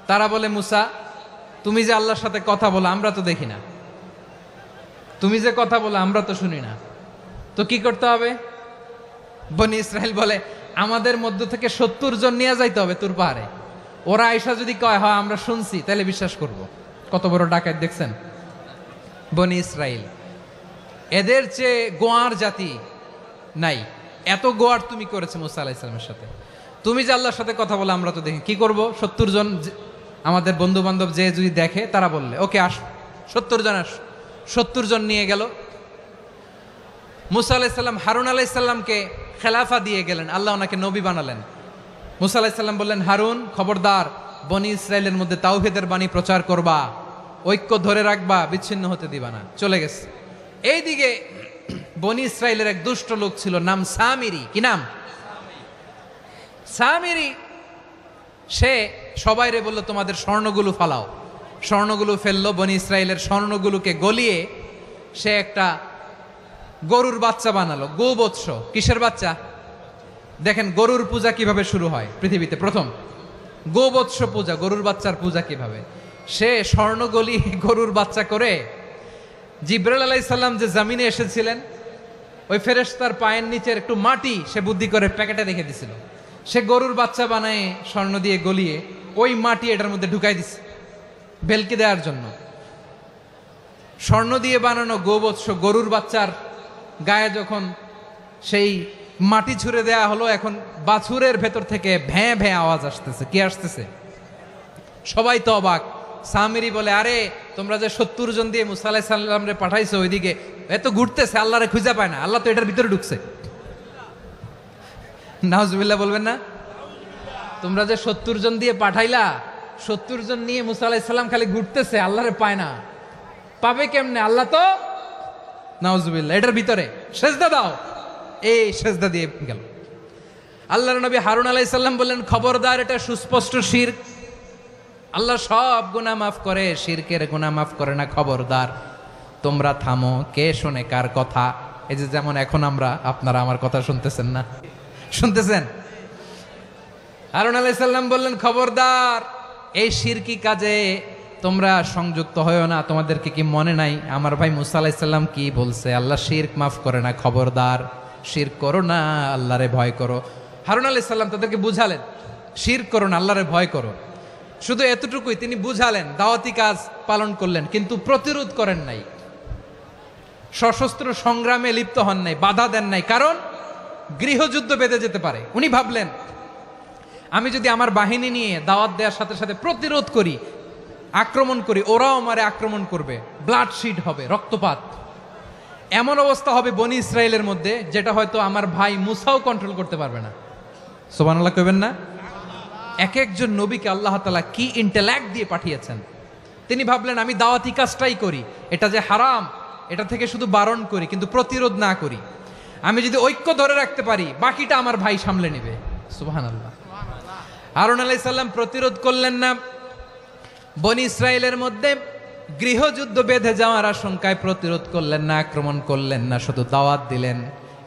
তারা বলে, মুসা তুমি যে আল্লাহর সাথে কথা বলো আমরা তো দেখি না, তুমি যে কথা বলো আমরা তো শুনি না, তো কি করতে হবে? বনি ইসরাইল বলে আমাদের মধ্য থেকে 70 জন নিয়ে যাইতে হবে তুর পাহাড়ে। ওরা আয়সা যদি কয় হয় আমরা শুনছি, তাহলে বিশ্বাস করব। কত বড় ডাকাত দেখছেন বনি ইসরাইল। এদের চেয়ে গোয়ার জাতি নাই, এত গোয়ার তুমি করেছে মুসা আলাইহিস সালামের সাথে। তুমি যে আল্লাহর সাথে কথা বলে আমরা তো দেখি, কি করব? 70 জন আমাদের বন্ধু বান্ধব যে যদি দেখে তারা বললে ওকে আস, 70 জন আস। 70 জন নিয়ে গেল। মুসা আলাইহিস সালাম হারুন আলাইহিস সালামকে খেলাফা দিয়ে গেলেন, আল্লাহ ওনাকে নবী বানালেন। মুসা আলাইহিস সালাম বললেন, হারুন খবরদার, বনি ইসরায়েলের মধ্যে তাওহীদের বাণী প্রচার করবা, ঐক্য ধরে রাখবা, বিচ্ছিন্ন হতে দিবা না। চলে গেছে। এইদিকে বনি ইসরায়েলের এক দুষ্ট লোক ছিল, নাম সামিরি। কি নাম? সামিরি। সে সবাইরে বলল তোমাদের স্বর্ণগুলো ফালাও। স্বর্ণগুলো ফেললো, বনি ইসরায়েলের স্বর্ণগুলোকে গলিয়ে সে একটা গরুর বাচ্চা বানালো, গোবৎস। কিসের বাচ্চা? দেখেন গরুর পূজা কিভাবে শুরু হয় পৃথিবীতে, প্রথম গোবৎস পূজা, গরুর বাচ্চার পূজা কিভাবে। সে স্বর্ণ গলি গরুর বাচ্চা করে জিবরাইল আলাইহিস সালাম যে জমিনে এসেছিলেন, ওই ফেরেশতার পায়ের নিচের একটু মাটি সে বুদ্ধি করে প্যাকেটে রেখে দিছিল। সে গরুর বাচ্চা বানায় স্বর্ণ দিয়ে গলিয়ে ওই মাটি এটার মধ্যে ঢুকাই দিছে ভেলকি দেওয়ার জন্য। স্বর্ণ দিয়ে বানানো গোবৎস গরুর বাচ্চার গায়ে যখন সেই মাটি ছুঁড়ে দেয়া হলো, এখন বাছুরের ভেতর থেকে ভ্যাঁ ভ্যাঁ আওয়াজ আসতেছে। কি আসতেছে? সবাই তো অবাক। সামিরি বলে, আরে তোমরা যে 70 জন দিয়ে মুসা আলাইহিস সালাম রে পাঠাইছো, ওইদিকে এত ঘুরতেছে, আল্লাহরে খুঁজে পায় না, আল্লাহ তো এটার ভিতরে ঢুকছে। নাউজুবিল্লাহ বলবেন না? তোমরা যে 70 জন দিয়ে পাঠাইলা, 70 জন নিয়ে মুসা আলাইহিস সালাম খালি ঘুরতেছে, আল্লাহরে পায় না। পাবে কেমনে? আল্লাহ তো, নাউজুবিল্লাহ, এটার ভিতরে সেজদা দাও। এই সেজদা দিয়ে গেল। আল্লাহর নবী হারুন আলাইহিস সালাম বললেন, খবরদার, এটা সুস্পষ্ট শিরক। আল্লাহ সব গুনাহ মাফ করে, শিরকের গুনাহ মাফ করে না, খবরদার তোমরা থামো। কে শোনে কার কথা? এই যে যেমন এখন আপনারা আমার কথা শুনতেছেন না? শুনতেছেন? হারুন আলাইহিস সালাম বললেন, খবরদার, এই শিরকি কাজে তোমরা সংযুক্ত হয়েও না। তোমাদেরকে কি মনে নাই আমার ভাই মুসা আলাইহিস সালাম কি বলছে? আল্লাহ শিরক মাফ করে না, খবরদার শিরক করো না, আল্লাহরে ভয় করো। হারুন আলাইহিস সালাম তাদেরকে বুঝালেন, শিরক করো না, আল্লাহরে ভয় করো। শুধু এতটুকুই তিনি বুঝালেন, দাওয়াতি কাজ পালন করলেন, কিন্তু প্রতিরোধ করেন নাই, সশস্ত্র সংগ্রামে লিপ্ত হন নাই, বাধা দেন নাই, কারণ গৃহযুদ্ধ বেঁধে যেতে পারে। উনি ভাবলেন, আমি যদি আমার বাহিনী নিয়ে দাওয়াত দেওয়ার সাথে সাথে প্রতিরোধ করি, আক্রমণ করি, ওরাও আমারে আক্রমণ করবে, ব্লাডশিড হবে, রক্তপাত। এমন অবস্থা হবে বনি ইসরায়েলের মধ্যে, যেটা হয়তো আমার ভাই মুসাও কন্ট্রোল করতে পারবে না। সুবহানাল্লাহ কইবেন না? এক একজন নবীকে আল্লাহ তাআলা কি ইন্টেলেক্ট দিয়ে পাঠিয়েছেন। তিনি ভাবলেন, আমি দাওয়াতি কাজটাই করি, এটা যে হারাম এটা থেকে শুধু বারণ করি, কিন্তু প্রতিরোধ না করি। আমি যদি ঐক্য ধরে রাখতে পারি, বাকিটা আমার ভাই সামলে নেবে। সুবহানাল্লাহ। হারুন আলাইহিস সালাম প্রতিরোধ করলেন না। বনি ইসরায়েলের মধ্যে গৃহযুদ্ধ বেঁধে যাওয়ার আশঙ্কায় প্রতিরোধ করলেন না, আক্রমণ করলেন না, শুধু দাওয়াত দিলেন।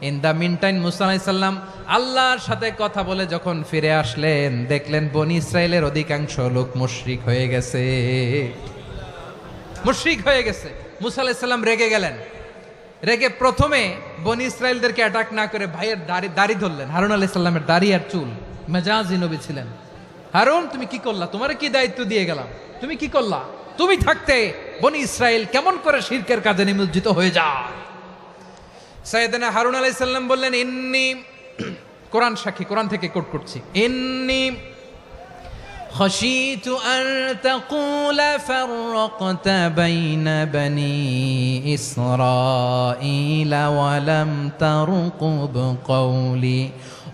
ইন দ্য মিন টাইম মুসা আলাইহিস সালাম আল্লাহর সাথে কথা বলে যখন ফিরে আসলেন, দেখলেন বনি ইসরায়েলের অধিকাংশ লোক মুশরিক হয়ে গেছে। মুশরিক হয়ে গেছে। মুসা আলাইহিস সালাম রেগে গেলেন। রেগে প্রথমে বনি ইসরায়েলদেরকে অ্যাটাক না করে ভাইয়ের দাড়ি ধরলেন। হারুন আলাইহিস সালামের দাড়ি আর চুল, মেজাজি নবী ছিলেন। হারুন, তুমি কি করলা? তোমারে কি দায়িত্ব দিয়ে গেলাম, তুমি কি করলা? তুমি থাকতে বনি ইসরায়েল কেমন করে শিরকের কাজে নিমজ্জিত হয়ে যায়? সাইয়েদনা হারুন আলাইহিস সালাম বললেন, ইন্নী, কোরআন সাক্ষী, কোরআন থেকে কোট করছি, ইন্নী খাশিতু আন তাকুলা ফাররাকতা বাইনা বনি ইসরাঈলা ওয়া লাম তারকুব কওলি।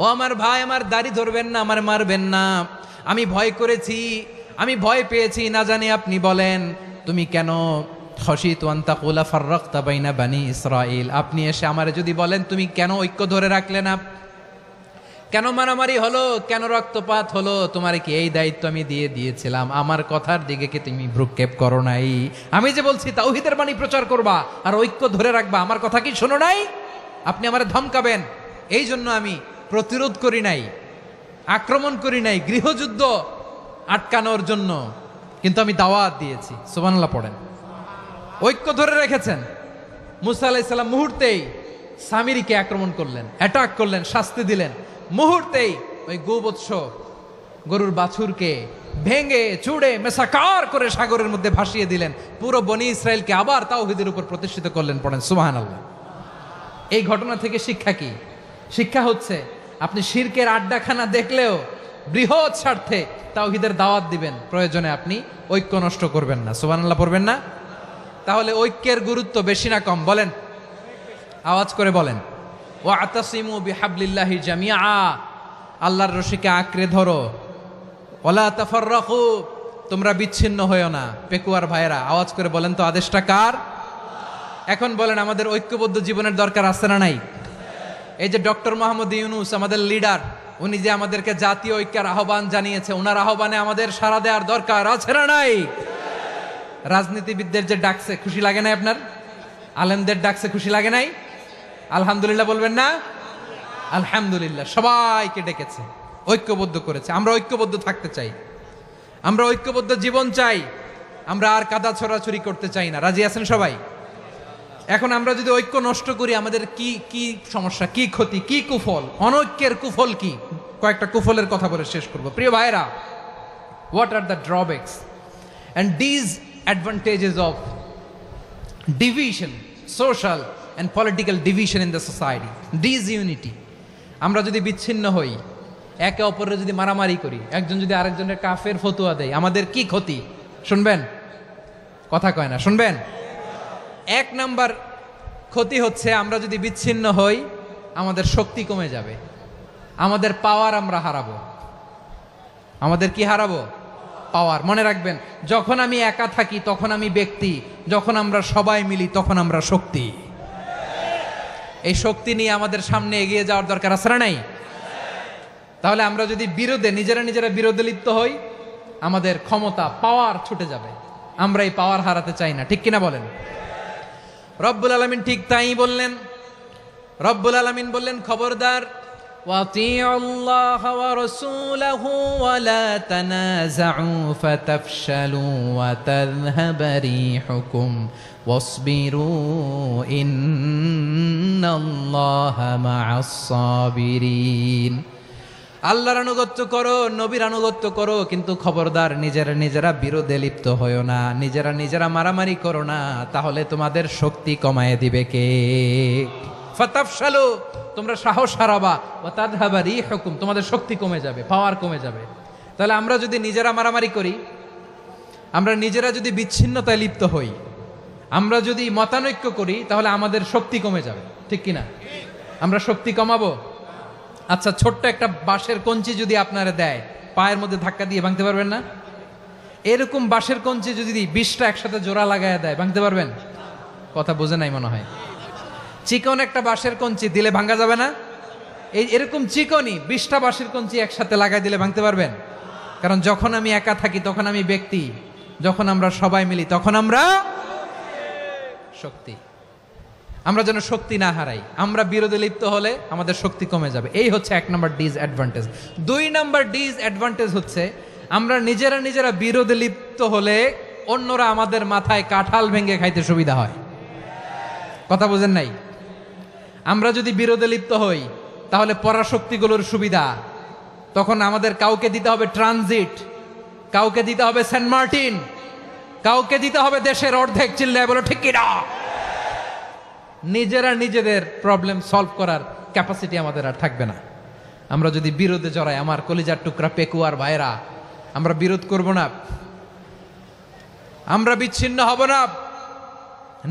ও আমার ভাই, আমার দাড়ি ধরবেন না, আমার মারবেন না। আমি ভয় করেছি, আমি ভয় পেয়েছি, না জানি আপনি বলেন তুমি কেন খাশিতু আন তাকুলা ফাররাকতা বাইনা বনি ইসরাঈল। আপনি এসে আমারে যদি বলেন তুমি কেন ঐক্য ধরে রাখলে না, কেন মারামারি হলো, কেন রক্তপাত হলো, তোমার কি এই দায়িত্ব আমি দিয়ে দিয়েছিলাম? আমার কথার দিকে কি তুমি ভ্রুক্ষেপ করো নাই? আমি যে বলছি তাওহীদের বাণী প্রচার করবা আর ঐক্য ধরে রাখবা, আমার কথা কি শোনো নাই? আপনি আমারে ধমকাবেন, এই জন্য আমি প্রতিরোধ করি নাই, আক্রমণ করি নাই, গৃহযুদ্ধ আটকানোর জন্য কিন্তু আমি দাওয়াত দিয়েছি। সুবহানাল্লাহ পড়েন। ঐক্য ধরে রেখেছেন। মুসা আলাইহিস সালাম মুহূর্তেই সামিরীকে আক্রমণ করলেন, অ্যাটাক করলেন, শাস্তি দিলেন। মুহূর্তেই ওই গোবৎস গরুর বাছুরকে ভেঙে চুড়ে মেসাকার করে সাগরের মধ্যে ভাসিয়ে দিলেন। পুরো বনি ইসরায়েলকে আবার তাওহীদের উপর প্রতিষ্ঠিত করলেন। পড়েন সুবহানাল্লাহ। এই ঘটনা থেকে শিক্ষা কি? শিক্ষা হচ্ছে আপনি শিরকের আড্ডাখানা দেখলেও বৃহৎ স্বার্থে তাওহীদের দাওয়াত দিবেন, প্রয়োজনে আপনি ঐক্য নষ্ট করবেন না। সুবহানাল্লাহ পড়বেন না? তাহলে ঐক্যের গুরুত্ব বেশি না কম বলেন? আওয়াজ করে বলেন। ওয়াতাসিমু বিহাবলিল্লাহি জামিআ, আল্লাহর রশিকে আঁকড়ে ধরো। ওয়ালা তাফাররাকু, তোমরা বিচ্ছিন্ন হয়ো না। পেকুয়ার ভাইরা আওয়াজ করে বলেন তো আদেশটা কার? এখন বলেন আমাদের ঐক্যবদ্ধ জীবনের দরকার আছে না নাই? এই যে ডক্টর মোহাম্মদ ইউনূস আমাদের লিডার, উনি যে আমাদেরকে জাতীয় ঐক্যের আহ্বান জানিয়েছে, ওনার আহ্বানে আমাদের সাড়া দেওয়ার দরকার আছে না নাই? রাজনীতিবিদদের যে ডাকছে খুশি লাগে নাই আপনার? আলেমদের ডাকছে খুশি লাগে নাই? আলহামদুলিল্লাহ বলবেন না? আলহামদুলিল্লাহ। সবাইকে ডেকেছে, ঐক্যবদ্ধ করেছে। আমরা ঐক্যবদ্ধ থাকতে চাই, আমরা ঐক্যবদ্ধ জীবন চাই, আমরা আর কাদা ছড়াছড়ি করতে চাই না। রাজি আছেন সবাই? এখন আমরা যদি ঐক্য নষ্ট করি আমাদের কি কি সমস্যা, কি ক্ষতি, কি কুফল? অনৈক্যের কুফল কি? কয়েকটা কুফলের কথা বলে শেষ করব। প্রিয় ভাইরা, what are the drawbacks and disadvantages of division, social and political division in the society, disunity? আমরা যদি বিচ্ছিন্ন হই, একে অপরের যদি মারামারি করি, একজন যদি আরেকজনের কাফের ফতোয়া দেয়, আমাদের কি ক্ষতি? শুনবেন? কথা কয় না, শুনবেন? এক নাম্বার ক্ষতি হচ্ছে আমরা যদি বিচ্ছিন্ন হই আমাদের শক্তি কমে যাবে, আমাদের পাওয়ার আমরা হারাবো। আমাদের কি হারাবো? পাওয়ার। মনে রাখবেন, যখন আমি একা থাকি তখন আমি ব্যক্তি, যখন আমরা সবাই মিলি তখন আমরা শক্তি। এই শক্তি নিয়ে আমাদের সামনে এগিয়ে যাওয়ার দরকার আছে না নাই? তাহলে আমরা যদি নিজেরা বিরোধে লিপ্ত হই আমাদের ক্ষমতা, পাওয়ার ছুটে যাবে। আমরা এই পাওয়ার হারাতে চাই না, ঠিক কিনা বলেন? রব্বুল আলামিন ঠিক তাই বললেন। রব্বুল আলামিন বললেন, খবরদার, ওয়াতিউল্লাহ ওয়া রাসূলাহু ওয়া লা তানাযাউ ফাতাফশালু ওয়া তাযহাবা রিহুকুম ওয়াসবিরু ইন্নাল্লাহা মা'আস সাবিরিন। আল্লাহর আনুগত্য করো, নবীর আনুগত্য করো, কিন্তু খবরদার নিজেরা বিরোধে লিপ্ত হয়ো না, নিজেরা মারামারি করো না, তাহলে তোমাদের শক্তি কমায় দিবে কে? ফাতাফশালু, তোমরা সাহস হারাবা, ওয়া তাযহাবা রিহুকুম, তোমাদের শক্তি কমে যাবে, পাওয়ার কমে যাবে। তাহলে আমরা যদি নিজেরা মারামারি করি, আমরা নিজেরা যদি বিচ্ছিন্নতায় লিপ্ত হই, আমরা যদি মতানৈক্য করি, তাহলে আমাদের শক্তি কমে যাবে, ঠিক কিনা? আমরা শক্তি কমাবো। আচ্ছা, ছোট্ট একটা বাঁশের কঞ্চি যদি আপনারা দেয়, পায়ের মধ্যে ধাক্কা দিয়ে ভাঙতে পারবেন না? এরকম বাঁশের কঞ্চি যদি 20টা একসাথে জোড়া লাগায় দেয়, ভাঙতে পারবেন? কথা বোঝে নাই মনে হয়। চিকন একটা বাঁশের কঞ্চি দিলে ভাঙা যাবে না? এরকম চিকনই 20টা বাঁশের কঞ্চি একসাথে লাগাই দিলে ভাঙতে পারবেন? কারণ যখন আমি একা থাকি তখন আমি ব্যক্তি, যখন আমরা সবাই মিলি তখন আমরা শক্তি। আমরা যেন শক্তি না হারাই। আমরা বিরোধে লিপ্ত হলে আমাদের শক্তি কমে যাবে। এই হচ্ছে 1 নম্বর ডিসঅ্যাডভান্টেজ। 2 নম্বর ডিসঅ্যাডভান্টেজ হচ্ছে আমরা নিজেরা বিরোধে লিপ্ত হলে অন্যরা আমাদের মাথায় কাঁঠাল ভেঙে খাইতে সুবিধা হয়। কথা বোঝেন নাই? আমরা যদি বিরোধে লিপ্ত হই তাহলে পরাশক্তিগুলোর সুবিধা, তখন আমাদের কাউকে দিতে হবে ট্রানজিট, কাউকে দিতে হবে সেন্ট মার্টিন, কাউকে দিতে হবে দেশের অর্ধেক। চিল্লায় বলো ঠিক কিনা? নিজেদের প্রবলেম সলভ করার ক্যাপাসিটি আমাদের আর থাকবে না। আমরা যদি বিরোধে জড়াই, আমার কলিজার টুকরা পেকুয়ার ভাইরা, আমরা বিরোধ করব না, আমরা বিচ্ছিন্ন হব না।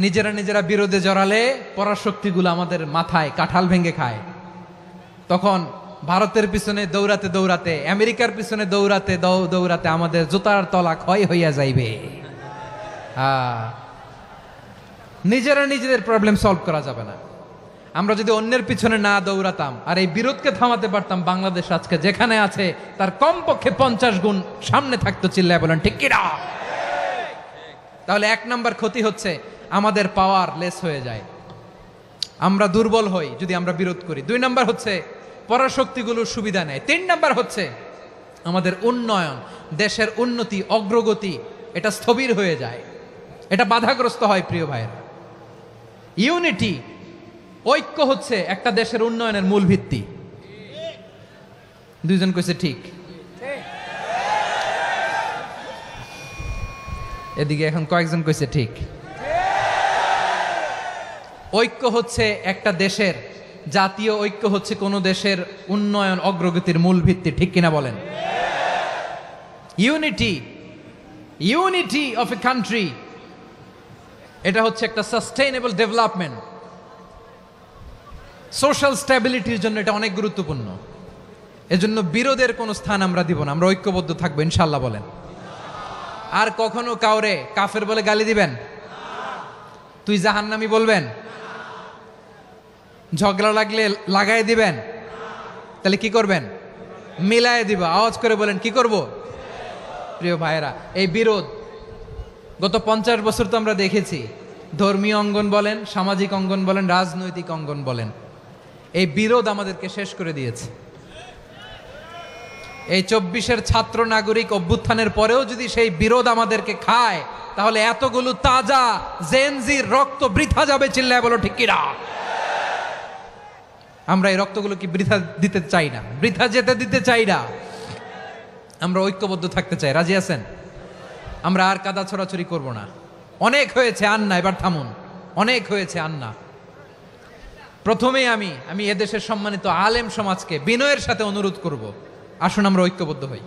নিজেরা বিরোধে জড়ালে পরাশক্তিগুলো আমাদের মাথায় কাঁঠাল ভেঙে খায়। তখন ভারতের পিছনে দৌড়াতে, আমেরিকার পিছনে দৌড়াতে আমাদের জুতার তলা ক্ষয় হইয়া যাইবে। নিজেদের প্রবলেম সলভ করা যাবে না। আমরা যদি অন্যের পিছনে না দৌড়াতাম আর এই বিরোধকে থামাতে পারতাম, বাংলাদেশ আজকে যেখানে আছে তার কমপক্ষে 50 গুণ সামনে থাকতো। চিল্লায় বলেন ঠিক কিনা? তাহলে 1 নম্বর ক্ষতি হচ্ছে আমাদের পাওয়ার লেস হয়ে যায়, আমরা দুর্বল হই যদি আমরা বিরোধ করি। 2 নম্বর হচ্ছে পরাশক্তিগুলোর সুবিধা নেয়। 3 নম্বর হচ্ছে আমাদের উন্নয়ন, দেশের উন্নতি, অগ্রগতি এটা স্থবির হয়ে যায়, এটা বাধাগ্রস্ত হয়। প্রিয় ভাইয়েরা, ইউনিটি, ঐক্য হচ্ছে একটা দেশের উন্নয়নের মূল ভিত্তি। দুইজন কইছে ঠিক, এদিকে এখন কয়েকজন কইছে ঠিক। ঐক্য হচ্ছে একটা দেশের, জাতীয় ঐক্য হচ্ছে কোন দেশের উন্নয়ন অগ্রগতির মূল ভিত্তি, ঠিক কিনা বলেন? ইউনিটি অফ এ কান্ট্রি, এটা হচ্ছে একটা সাস্টেইনেবল ডেভেলপমেন্ট, সোশ্যাল স্ট্যাবিলিটির জন্য এটা অনেক গুরুত্বপূর্ণ। এজন্য বিরোধের কোনো স্থান আমরা দিব না, আমরা ঐক্যবদ্ধ থাকবো ইনশাআল্লাহ বলেন। আর কখনো কাউরে কাফের বলে গালি দিবেন? তুই জাহান্নামী বলবেন? ঝগড়া লাগলে লাগাই দিবেন? তাহলে কি করবেন? মিলায় দিবা। আওয়াজ করে বলেন, কি করব? প্রিয় ভাইয়েরা, এই বিরোধ গত 50 বছর তো আমরা দেখেছি, ধর্মীয় অঙ্গন বলেন, সামাজিক অঙ্গন বলেন, রাজনৈতিক অঙ্গন বলেন, এই বিরোধ আমাদেরকে শেষ করে দিয়েছে। এই 24-এর ছাত্র নাগরিক অভ্যুত্থানের পরেও যদি সেই বিরোধ আমাদেরকে খায়, তাহলে এতগুলো তাজা জেনজির রক্ত বৃথা যাবে। চিল্লায় বলো ঠিক কিনা? আমরা এই রক্তগুলো কি বৃথা দিতে চাই না, বৃথা যেতে দিতে চাই না। আমরা ঐক্যবদ্ধ থাকতে চাই। রাজি আছেন? আমরা আর কাদা ছোড়াছুরি করব না। অনেক হয়েছে আন্না, এবার থামুন। অনেক হয়েছে আন্না। প্রথমেই আমি এদেশের সম্মানিত আলেম সমাজকে বিনয়ের সাথে অনুরোধ করব, আসুন আমরা ঐক্যবদ্ধ হই।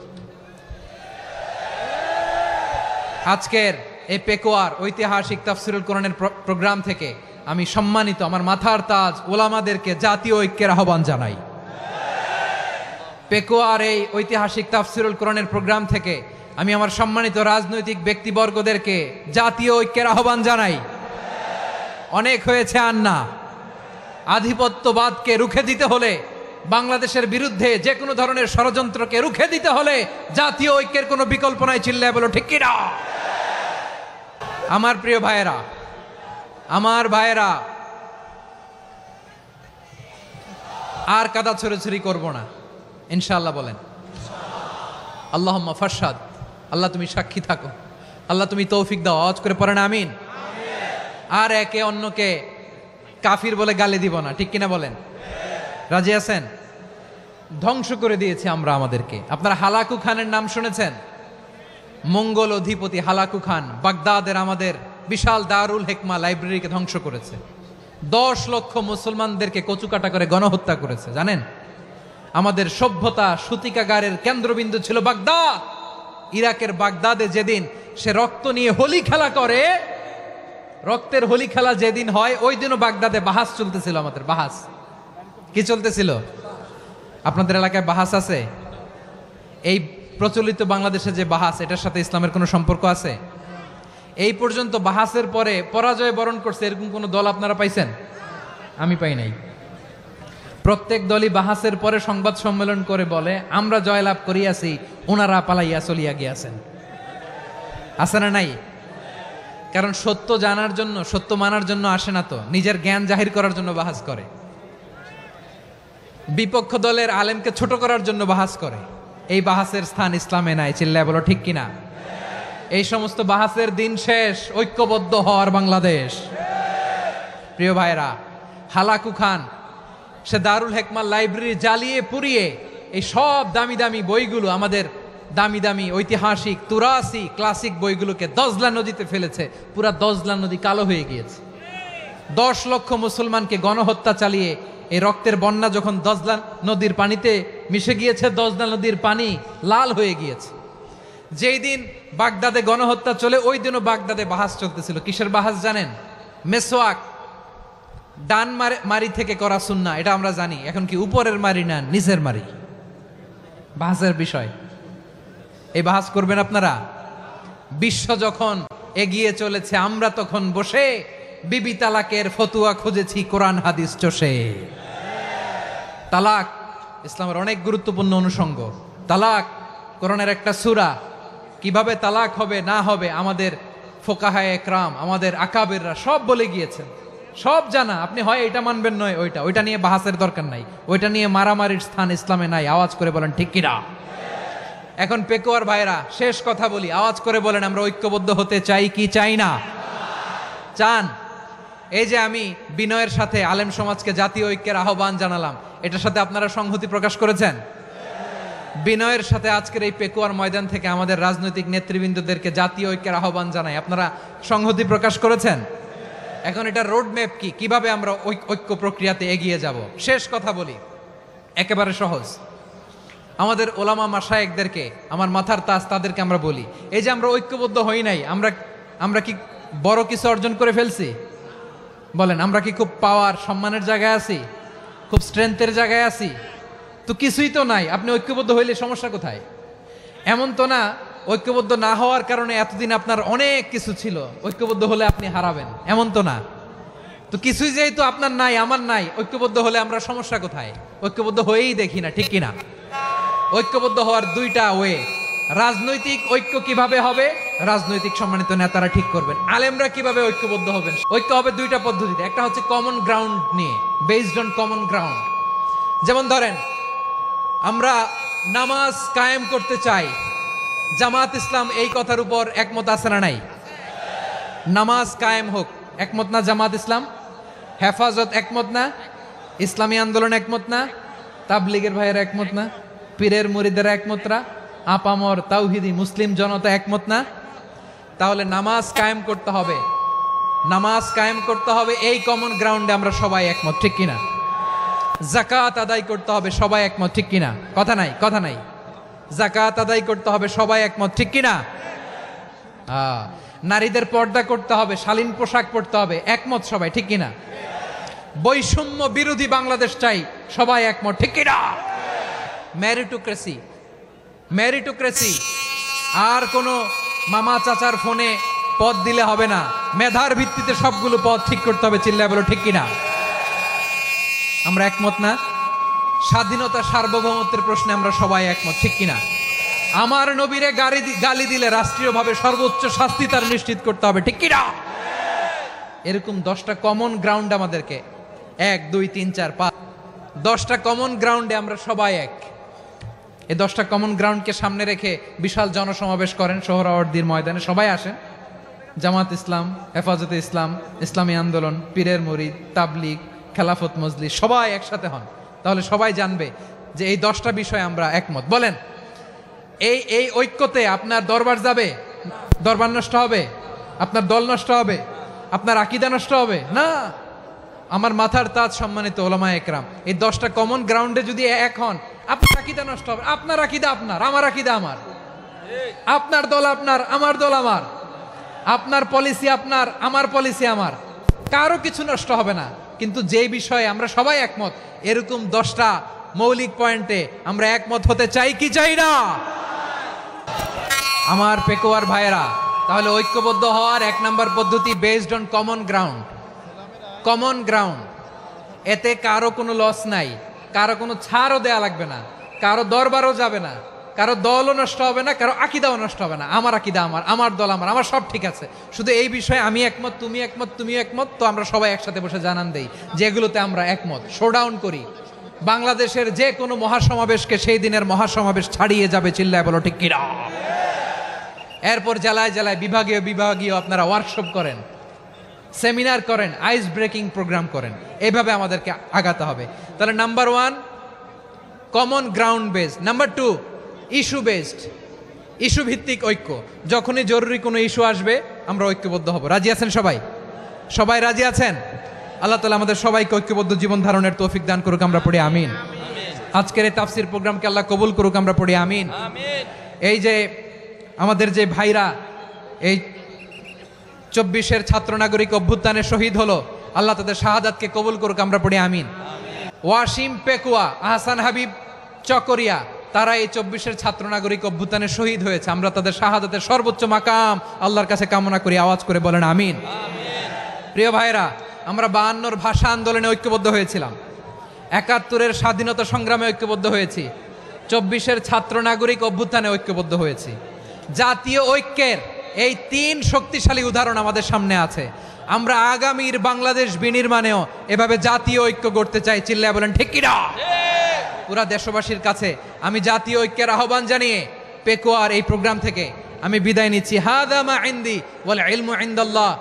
আজকের এই পেকুয়ার ঐতিহাসিক তাফসিরুল কোরআনের প্রোগ্রাম থেকে আমি সম্মানিত আমার মাথার তাজ ওলামাদেরকে জাতীয় ঐক্যের আহ্বান জানাই। পেকুয়ার এই ঐতিহাসিক তাফসিরুল কোরআনের প্রোগ্রাম থেকে আমি আমার সম্মানিত রাজনৈতিক ব্যক্তিবর্গদেরকে জাতীয় ঐক্যের আহ্বান জানাই। অনেক হয়েছে আন্না। আধিপত্যবাদকে রুখে দিতে হলে, বাংলাদেশের বিরুদ্ধে যে কোনো ধরনের ষড়যন্ত্রকে রুখে দিতে হলে জাতীয় ঐক্যের কোনো বিকল্প নাই। চিল্লায় বলো ঠিক কিনা? আমার প্রিয় ভাইয়েরা, আমার ভাইয়েরা, আর কাদা ছড়াছড়ি করব না ইনশাআল্লাহ বলেন। আল্লাহুম্মা ফারশাদ। আল্লাহ তুমি সাক্ষী থাকো, আল্লাহ তুমি তৌফিক দাও। আওয়াজ করে পড়েন আমিন। আর একে অন্যকে কাফির বলে গালি দিব না, ঠিক কিনা বলেন? রাজি আছেন? ধ্বংস করে দিয়েছি আমরা আমাদেরকে। আপনারা হালাকু খানের নাম শুনেছেন? মঙ্গল অধিপতি হালাকু খান বাগদাদের আমাদের বিশাল দারুল হিকমা লাইব্রেরিকে ধ্বংস করেছে। 10 লক্ষ মুসলমানদেরকে কচুকাটা করে গণহত্যা করেছে। জানেন, আমাদের সভ্যতা সূতিকাগারের কেন্দ্রবিন্দু ছিল বাগদাদ। ইরাকের বাগদাদে যেদিন সে রক্ত নিয়ে হোলি খেলা করে, রক্তের হোলি খেলা যেদিন হয়, ওই দিনও বাগদাদে বাহাস চলতেছিল। আমাদের বাহাস কি চলতেছিল? আপনাদের এলাকায় বাহাস আছে? এই প্রচলিত বাংলাদেশে যে বাহাস, এটার সাথে ইসলামের কোনো সম্পর্ক আছে? এই পর্যন্ত বাহাসের পরে পরাজয় বরণ করছে এরকম কোন দল আপনারা পাইছেন? আমি পাই নাই। প্রত্যেক দলই বাহাসের পরে সংবাদ সম্মেলন করে বলে, আমরা জয়লাভ করিয়াছি, ওনারা পালাইয়া চলিয়া গিয়াছেন। আছে না নাই? কারণ সত্য জানার জন্য, সত্য মানার জন্য আসে না তো, নিজের জ্ঞান জাহির করার জন্য বাহাস করে। বিপক্ষ দলের আলেমকে ছোট করার জন্য বাহাস করে। এই বাহাসের স্থান ইসলামে নাই। চিল্লায় বলো ঠিক কিনা? এই সমস্ত বাহাসের দিন শেষ। ঐক্যবদ্ধ হওয়ার বাংলাদেশ। প্রিয় ভাইরা, হালাকু খান সে দারুল হিকমা লাইব্রেরি জ্বালিয়ে পুড়িয়ে এই সব দামি দামি বইগুলো, আমাদের দামি দামি ঐতিহাসিক তুরাসি ক্লাসিক বইগুলোকে দজলা নদীতে ফেলেছে। পুরা দজলা নদী কালো হয়ে গিয়েছে। 10 লক্ষ মুসলমানকে গণহত্যা চালিয়ে এই রক্তের বন্যা যখন দজলা নদীর পানিতে মিশে গিয়েছে, দজলা নদীর পানি লাল হয়ে গিয়েছে। যেই দিন বাগদাদে গণহত্যা চলে, ওই দিনও বাগদাদে বাহাস চলতেছিল। কিসের বাহাস জানেন? মেসওয়াক, ডান মারি থেকে করা সুন্নাহ, এটা আমরা জানি। এখন কি উপরের মারি না নিচের মারি? বাহাসের বিষয়। এই বাহাস করবেন আপনারা? বিশ্ব যখন এগিয়ে চলেছে, আমরা তখন বসে বিবি তালাকের ফতুয়া খুঁজেছি কোরআন হাদিস চষে। তালাক ইসলামের অনেক গুরুত্বপূর্ণ অনুষঙ্গ। তালাক কোরআনের একটা সূরা। কিভাবে তালাক হবে না হবে আমাদের ফোকাহায়ে একরাম, আমাদের আকাবেররা সব বলে গিয়েছেন, সব জানা। আপনি হয় এটা মানবেন, নয় ওইটা নিয়ে বাহাসের দরকার নাই, ওইটা নিয়ে মারামারির স্থান ইসলামে নাই। আওয়াজ করে বলেন ঠিক কিনা? এখন পেকুয়ার ভাইরা শেষ কথা বলি, আওয়াজ করে বলেন আমরা ঐক্যবদ্ধ হতে চাই কি চাই না? চান? এই যে আমি বিনয়ের সাথে আলেম সমাজকে জাতীয় ঐক্যের আহ্বান জানালাম, এটার সাথে আপনারা সংহতি প্রকাশ করেছেন? বিনয়ের সাথে আজকের এই পেকুয়ার ময়দান থেকে আমাদের রাজনৈতিক নেতৃবৃন্দদেরকে জাতীয় ঐক্যের আহ্বান জানাই, আপনারা সংহতি প্রকাশ করেছেন? এখন এটা রোড ম্যাপ কি, কিভাবে আমরা ঐক্য প্রক্রিয়াতে এগিয়ে যাব? শেষ কথা বলি, একেবারে সহজ। আমাদের ওলামা মাশায়েখদেরকে, আমার মাথার তাজ, তাদেরকে আমরা বলি, এই যে আমরা ঐক্যবদ্ধ হই নাই, আমরা কি বড় কিছু অর্জন করে ফেলছি? বলেন, আমরা কি খুব পাওয়ার সম্মানের জায়গায় আছি? খুব স্ট্রেংথের জায়গায় আছি? তো কিছুই তো নাই। আপনি ঐক্যবদ্ধ হইলে সমস্যা কোথায়? এমন তো না ঐক্যবদ্ধ না হওয়ার কারণে এতদিন আপনার অনেক কিছু ছিল, ঐক্যবদ্ধ হলে আপনি হারাবেন, এমন তো না। তো কিছুই যেহেতু আপনার নাই, আমার নাই, ঐক্যবদ্ধ হলে আমরা সমস্যা কোথায়? ঐক্যবদ্ধ হয়েই দেখি না, ঠিক কিনা? ঐক্যবদ্ধ হওয়ার দুইটা ওয়ে। রাজনৈতিক ঐক্য কিভাবে হবে? রাজনৈতিক সম্মানিত নেতারা ঠিক করবেন। আলেমরা কিভাবে ঐক্যবদ্ধ হবেন? ঐক্য হবে দুইটা পদ্ধতিতে। একটা হচ্ছে কমন গ্রাউন্ড নিয়ে, বেসড অন কমন গ্রাউন্ড। যেমন ধরেন, আমরা নামাজ কায়েম করতে চাই, জামাত ইসলাম এই কথার উপর একমত আছে না নাই? নামাজ কায়েম হোক, একমত না জামাত ইসলাম? হেফাজত একমত না? ইসলামী আন্দোলন একমত না? তাবলিগের ভাইয়েরা একমত না? পীরের মুরিদেরা একমত না? আপামর তাওহিদি মুসলিম জনতা একমত না? তাহলে নামাজ কায়েম করতে হবে, নামাজ কায়েম করতে হবে এই কমন গ্রাউন্ডে আমরা সবাই একমত, ঠিক কিনা? যাকাত আদায় করতে হবে, সবাই একমত, ঠিক কিনা? কথা নাই, কথা নাই। যাকাত আদায় করতে হবে, সবাই একমত, ঠিক কিনা? নারীদের পর্দা করতে হবে, শালীন পোশাক পরতে হবে, একমত সবাই, ঠিক কিনা? বৈষম্য বিরোধী বাংলাদেশ চাই, সবাই একমত, ঠিক কিনা? মেরিটোক্রেসি, মেরিটোক্রেসি, আর কোনো মামা চাচার ফোনে পদ দিলে হবে না, মেধার ভিত্তিতে সবগুলো পদ ঠিক করতে হবে, চিল্লায় বলো ঠিক কিনা? আমরা একমত না? স্বাধীনতা সার্বভৌমত্বের প্রশ্নে আমরা সবাই একমত, ঠিক কিনা? আমার নবীরে গালি দিলে রাষ্ট্রীয়ভাবে সর্বোচ্চ শাস্তি তার নিশ্চিত করতে হবে, ঠিক কিনা? এরকম 10টা কমন গ্রাউন্ড আমাদেরকে, 1 2 3 4 5, 10টা কমন গ্রাউন্ডে আমরা সবাই এক। এই 10টা কমন গ্রাউন্ডকে সামনে রেখে বিশাল জনসমাবেশ করেন সোহরাওয়ার্দীর ময়দানে, সবাই আসেন। জামাত ইসলাম, হেফাজতে ইসলাম, ইসলামী আন্দোলন, পীরের মুরিদ, তাবলিগ, খেলাফত মজলিস, সবাই একসাথে হন, তাহলে সবাই জানবে যে এই 10টা বিষয়ে আমরা একমত। বলেন, এই ঐক্যতে আপনার দরবার যাবে? দরবার নষ্ট হবে? আপনার দল নষ্ট হবে? আপনার আকীদা নষ্ট হবে না? আমার মাথার তাজ সম্মানিত ওলামায়ে একরাম, এই 10টা কমন গ্রাউন্ডে যদি এক হন, আপনার আকীদা নষ্ট হবে? আপনার আকীদা আপনার, আমার আকীদা আমার, আপনার দল আপনার, আমার দল আমার, আপনার পলিসি আপনার, আমার পলিসি আমার, কারো কিছু নষ্ট হবে না। কিন্তু যে বিষয়ে আমরা সবাই একমত, এরকম 10টা মৌলিক পয়েন্টে আমরা একমত হতে চাই কি চাই না? আমার পেকুয়ার ভাইয়েরা, তাহলে ঐক্যবদ্ধ হওয়ার 1 নম্বর পদ্ধতি based on common ground. Common ground, এতে কারো কোনো লস নাই, কারো কোনো ছাড়ও দেয়া লাগবে না, কারো দরবারও যাবে না, কারো দলও নষ্ট হবে না, কারো আকীদাও নষ্ট হবে না। আমার আকীদা আমার, আমার দল আমার, আমার সব ঠিক আছে, শুধু এই বিষয়ে আমি একমত, তুমি একমত, তুমি একমত, তো আমরা সবাই একসাথে বসে জানান দেই যেগুলোতে আমরা একমত, শোডাউন করি। বাংলাদেশের যে কোনো মহাসমাবেশকে সেই দিনের মহাসমাবেশ ছাড়িয়ে যাবে, চিল্লায় বলো ঠিক কিনা? এরপর জেলায় জেলায় বিভাগীয় বিভাগীয় আপনারা ওয়ার্কশপ করেন, সেমিনার করেন, আইস ব্রেকিং প্রোগ্রাম করেন, এইভাবে আমাদেরকে আগাতে হবে। তাহলে number 1 common ground based, number 2 issue based, issue ভিত্তিক ঐক্য। যখনই জরুরি কোনো ইস্যু আসবে আমরা ঐক্যবদ্ধ হব। রাজি আছেন সবাই? সবাই রাজি আছেন? আল্লাহ তাআলা আমাদের সবাইকে ঐক্যবদ্ধ জীবন ধারণের তৌফিক দান করুক, আমরা পড়ি আমিন। আজকের এই তাফসীর প্রোগ্রামকে আল্লাহ কবুল করুক, আমরা পড়ি আমিন। এই যে আমাদের যে ভাইরা এই 24-এর ছাত্র নাগরিক অভ্যুত্থানে শহীদ হলো, আল্লাহ তাদের শাহাদাতকে কবুল করুক, আমরা পড়ি আমিন। ওয়াসিম পেকুয়া, আহসান হাবিব চকরিয়া, তারা এই 24-এর ছাত্র নাগরিক অভ্যুত্থানে শহীদ হয়েছে, আমরা তাদের শাহাদাতের সর্বোচ্চ মাকাম আল্লাহর কাছে কামনা করি, আওয়াজ করে বলেন আমিন। প্রিয় ভাইরা, আমরা 52-র ভাষা আন্দোলনে ঐক্যবদ্ধ হয়েছিলাম, 71-এর স্বাধীনতা সংগ্রামে ঐক্যবদ্ধ হয়েছি, 24-এর ছাত্র নাগরিক অভ্যুত্থানে ঐক্যবদ্ধ হয়েছি। জাতীয় ঐক্যের এই 3 শক্তিশালী উদাহরণ আমাদের সামনে আছে। আমরা আগামীর বাংলাদেশ বিনির্মাণেও এভাবে জাতীয় ঐক্য গড়তে চাই, চিল্লায় বলেন ঠিক কিনা? পুরা দেশবাসীর কাছে আমি জাতীয় ঐক্যের আহ্বান জানিয়ে পেকুয়ার এই প্রোগ্রাম থেকে আমি বিদায় নিচ্ছি। হাদা মা ইনদি ওয়াল ইলমু ইনদাল্লাহ।